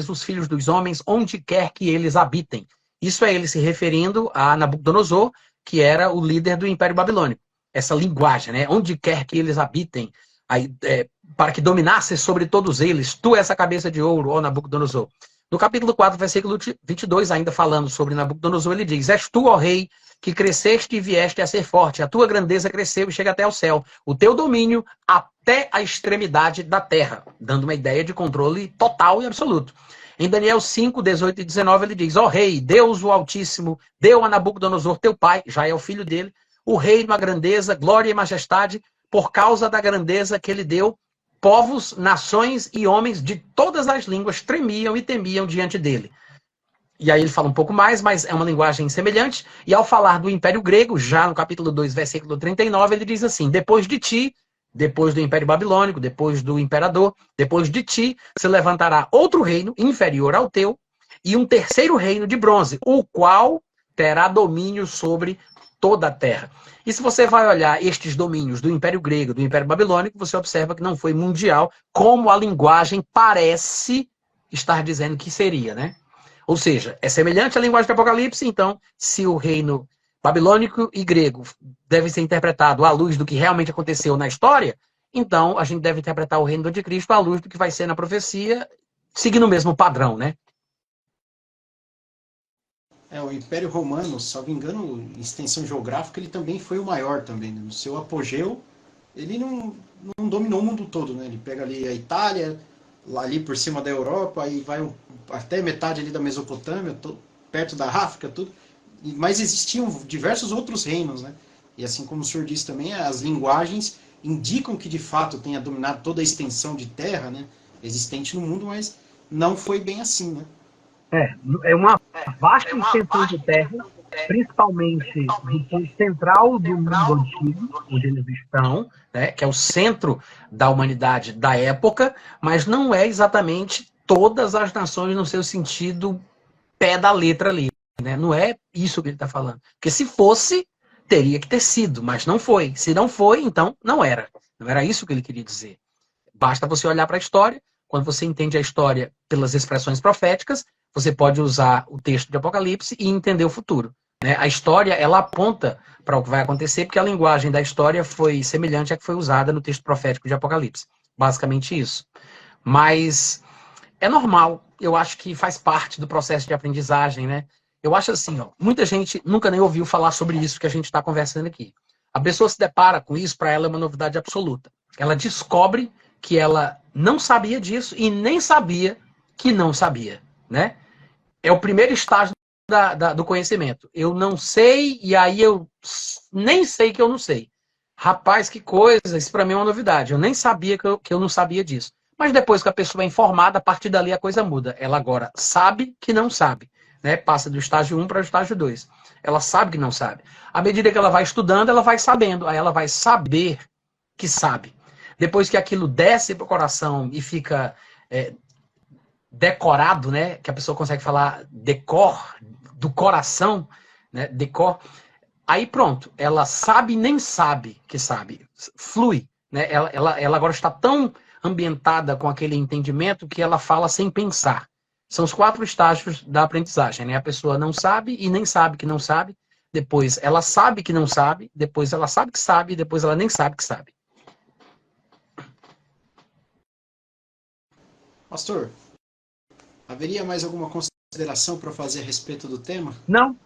os filhos dos homens, onde quer que eles habitem. Isso é ele se referindo a Nabucodonosor, que era o líder do Império Babilônico. Essa linguagem, né? Onde quer que eles habitem, para que dominasse sobre todos eles, tu essa cabeça de ouro, ó Nabucodonosor. No capítulo 4, versículo 22, ainda falando sobre Nabucodonosor, ele diz, és tu, ó rei, que cresceste e vieste a ser forte, a tua grandeza cresceu e chega até ao céu, o teu domínio até a extremidade da terra, dando uma ideia de controle total e absoluto. Em Daniel 5, 18 e 19, ele diz: ó rei, Deus o Altíssimo deu a Nabucodonosor, teu pai, já é o filho dele, o reino, a grandeza, glória e majestade, por causa da grandeza que ele deu, povos, nações e homens de todas as línguas tremiam e temiam diante dele. E aí ele fala um pouco mais, mas é uma linguagem semelhante. E ao falar do Império Grego, já no capítulo 2, versículo 39, ele diz assim: depois de ti, depois do Império Babilônico, depois do imperador, depois de ti, se levantará outro reino inferior ao teu, e um terceiro reino de bronze, o qual terá domínio sobre toda a terra. E se você vai olhar estes domínios do Império Grego, do Império Babilônico, você observa que não foi mundial, como a linguagem parece estar dizendo que seria, né? Ou seja, é semelhante à linguagem do Apocalipse, então, se o reino babilônico e grego deve ser interpretado à luz do que realmente aconteceu na história, então a gente deve interpretar o reino do anticristo à luz do que vai ser na profecia, seguindo o mesmo padrão, né? O Império Romano, salvo engano, em extensão geográfica, ele também foi o maior também. Né? No seu apogeu, ele não dominou o mundo todo, né? Ele pega ali a Itália, lá ali por cima da Europa, aí vai até metade ali da Mesopotâmia, perto da África, tudo. Mas existiam diversos outros reinos, né? E assim como o senhor disse também, as linguagens indicam que de fato tenha dominado toda a extensão de terra, né? Existente no mundo, mas não foi bem assim, né? É uma vasta extensão de terra, principalmente do ponto central do mundo antigo, onde eles estão, né, que é o centro da humanidade da época, mas não é exatamente todas as nações no seu sentido pé da letra ali. Né? Não é isso que ele está falando. Porque se fosse, teria que ter sido, mas não foi. Se não foi, então não era. Não era isso que ele queria dizer. Basta você olhar para a história. Quando você entende a história pelas expressões proféticas, você pode usar o texto de Apocalipse e entender o futuro. Né? A história, ela aponta para o que vai acontecer, porque a linguagem da história foi semelhante à que foi usada no texto profético de Apocalipse. Basicamente isso. Mas é normal, eu acho que faz parte do processo de aprendizagem, né? Eu acho assim, ó, muita gente nunca nem ouviu falar sobre isso que a gente está conversando aqui. A pessoa se depara com isso, para ela é uma novidade absoluta. Ela descobre que ela não sabia disso e nem sabia que não sabia, né? É o primeiro estágio do conhecimento. Eu não sei e aí eu nem sei que eu não sei. Rapaz, que coisa, isso para mim é uma novidade. Eu nem sabia que eu não sabia disso. Mas depois que a pessoa é informada, a partir dali a coisa muda. Ela agora sabe que não sabe. Né? Passa do estágio 1 para o estágio 2. Ela sabe que não sabe. À medida que ela vai estudando, ela vai sabendo. Aí ela vai saber que sabe. Depois que aquilo desce para o coração e fica decorado, né? Que a pessoa consegue falar decor, do coração, né? Decor. Aí pronto, ela sabe e nem sabe que sabe. Flui. Né? Ela agora está tão ambientada com aquele entendimento que ela fala sem pensar. São os 4 estágios da aprendizagem. Né? A pessoa não sabe e nem sabe que não sabe. Depois ela sabe que não sabe. Depois ela sabe que sabe. E depois ela nem sabe que sabe. Pastor, haveria mais alguma consideração para fazer a respeito do tema? Não.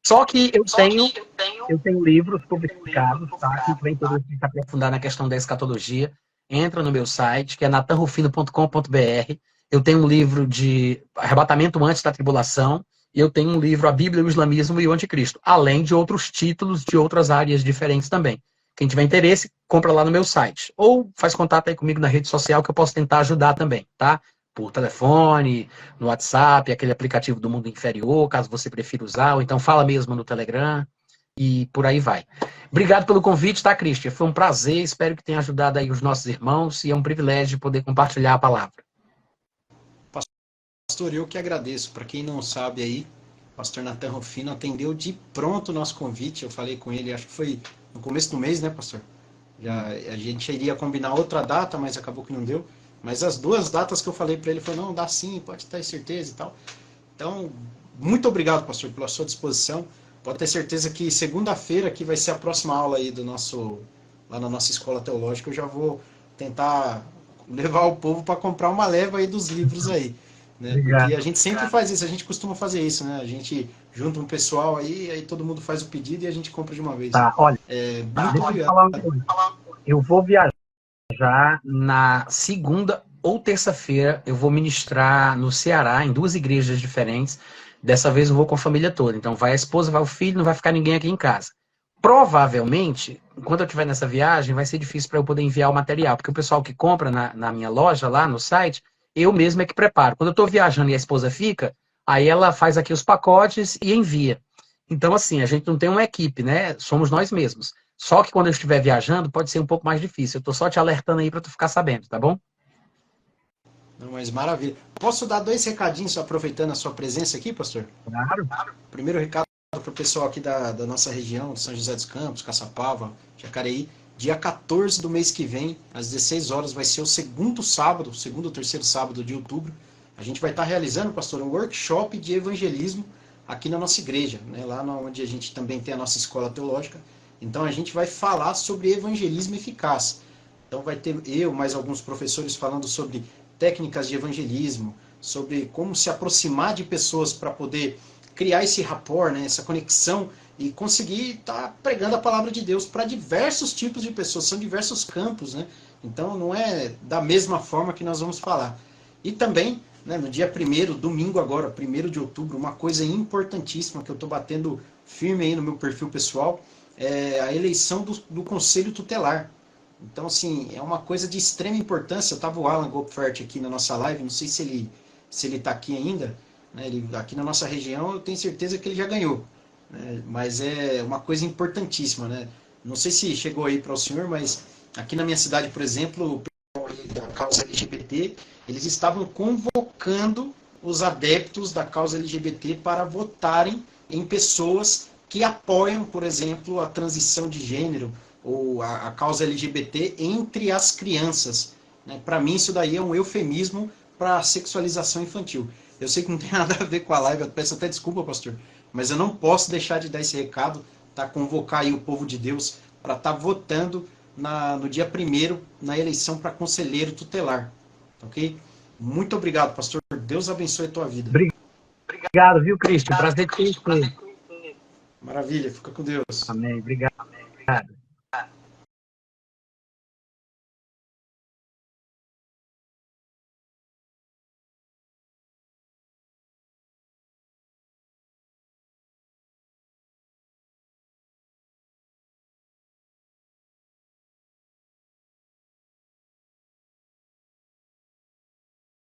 Só que eu tenho livros publicados, tá? Quem tiver interesse em se aprofundar na questão da escatologia, entra no meu site, que é natanrufino.com.br. Eu tenho um livro de arrebatamento antes da tribulação, e eu tenho um livro, A Bíblia, o Islamismo e o Anticristo, além de outros títulos de outras áreas diferentes também. Quem tiver interesse, compra lá no meu site. Ou faz contato aí comigo na rede social, que eu posso tentar ajudar também, tá? Por telefone, no WhatsApp, aquele aplicativo do Mundo Inferior, caso você prefira usar, ou então fala mesmo no Telegram, e por aí vai. Obrigado pelo convite, tá, Cristian? Foi um prazer, espero que tenha ajudado aí os nossos irmãos, e é um privilégio poder compartilhar a palavra. Pastor, eu que agradeço. Para quem não sabe aí, o pastor Natan Rufino atendeu de pronto o nosso convite. Eu falei com ele, acho que foi no começo do mês, né, pastor? A gente iria combinar outra data, mas acabou que não deu. Mas as 2 datas que eu falei para ele, ele falou, não, dá sim, pode ter certeza e tal. Então, muito obrigado, pastor, pela sua disposição. Pode ter certeza que segunda-feira aqui vai ser a próxima aula aí lá na nossa escola teológica. Eu já vou tentar levar o povo para comprar uma leva aí dos livros aí. Né? Porque a gente sempre faz isso, a gente costuma fazer isso, né? A gente junta um pessoal aí todo mundo faz o pedido e a gente compra de uma vez. Tá, olha, muito deixa eu falar uma coisa. Eu vou viajar na segunda, ou terça-feira eu vou ministrar no Ceará, em 2 igrejas diferentes. Dessa vez eu vou com a família toda. Então vai a esposa, vai o filho, não vai ficar ninguém aqui em casa. Provavelmente, enquanto eu estiver nessa viagem, vai ser difícil para eu poder enviar o material, porque o pessoal que compra na minha loja, lá no site, eu mesmo é que preparo. Quando eu estou viajando e a esposa fica, aí ela faz aqui os pacotes e envia. Então, assim, a gente não tem uma equipe, né? Somos nós mesmos. Só que quando eu estiver viajando, pode ser um pouco mais difícil. Eu estou só te alertando aí para tu ficar sabendo, tá bom? Não, mas maravilha. Posso dar 2 recadinhos aproveitando a sua presença aqui, pastor? Claro. Primeiro recado para o pessoal aqui da nossa região, São José dos Campos, Caçapava, Jacareí. Dia 14 do mês que vem, às 16 horas, vai ser o segundo ou terceiro sábado de outubro. A gente vai estar realizando, pastor, um workshop de evangelismo aqui na nossa igreja, né? Lá onde a gente também tem a nossa escola teológica. Então a gente vai falar sobre evangelismo eficaz. Então vai ter eu, mais alguns professores falando sobre técnicas de evangelismo, sobre como se aproximar de pessoas para poder criar esse rapport, né, essa conexão e conseguir estar pregando a palavra de Deus para diversos tipos de pessoas, são diversos campos, né? Então não é da mesma forma que nós vamos falar. E também, né, no dia 1º, domingo agora, 1º de outubro, uma coisa importantíssima que eu estou batendo firme aí no meu perfil pessoal, é a eleição do Conselho Tutelar. Então, assim, é uma coisa de extrema importância. Eu estava o Alan Gopfert aqui na nossa live, não sei se ele está aqui ainda, né? Ele, aqui na nossa região, eu tenho certeza que ele já ganhou, né? Mas é uma coisa importantíssima, né? Não sei se chegou aí para o senhor, mas aqui na minha cidade, por exemplo, o pessoal da causa LGBT, eles estavam convocando os adeptos da causa LGBT para votarem em pessoas que apoiam, por exemplo, a transição de gênero, ou a causa LGBT entre as crianças, né? Para mim isso daí é um eufemismo para a sexualização infantil. Eu sei que não tem nada a ver com a live, eu peço até desculpa, pastor, mas eu não posso deixar de dar esse recado, tá? Convocar aí o povo de Deus para estar votando no dia 1º na eleição para conselheiro tutelar, ok? Muito obrigado, pastor. Deus abençoe a tua vida. Obrigado, viu, Cristian? Prazer te conhecer. Maravilha, fica com Deus. Amém. Obrigado.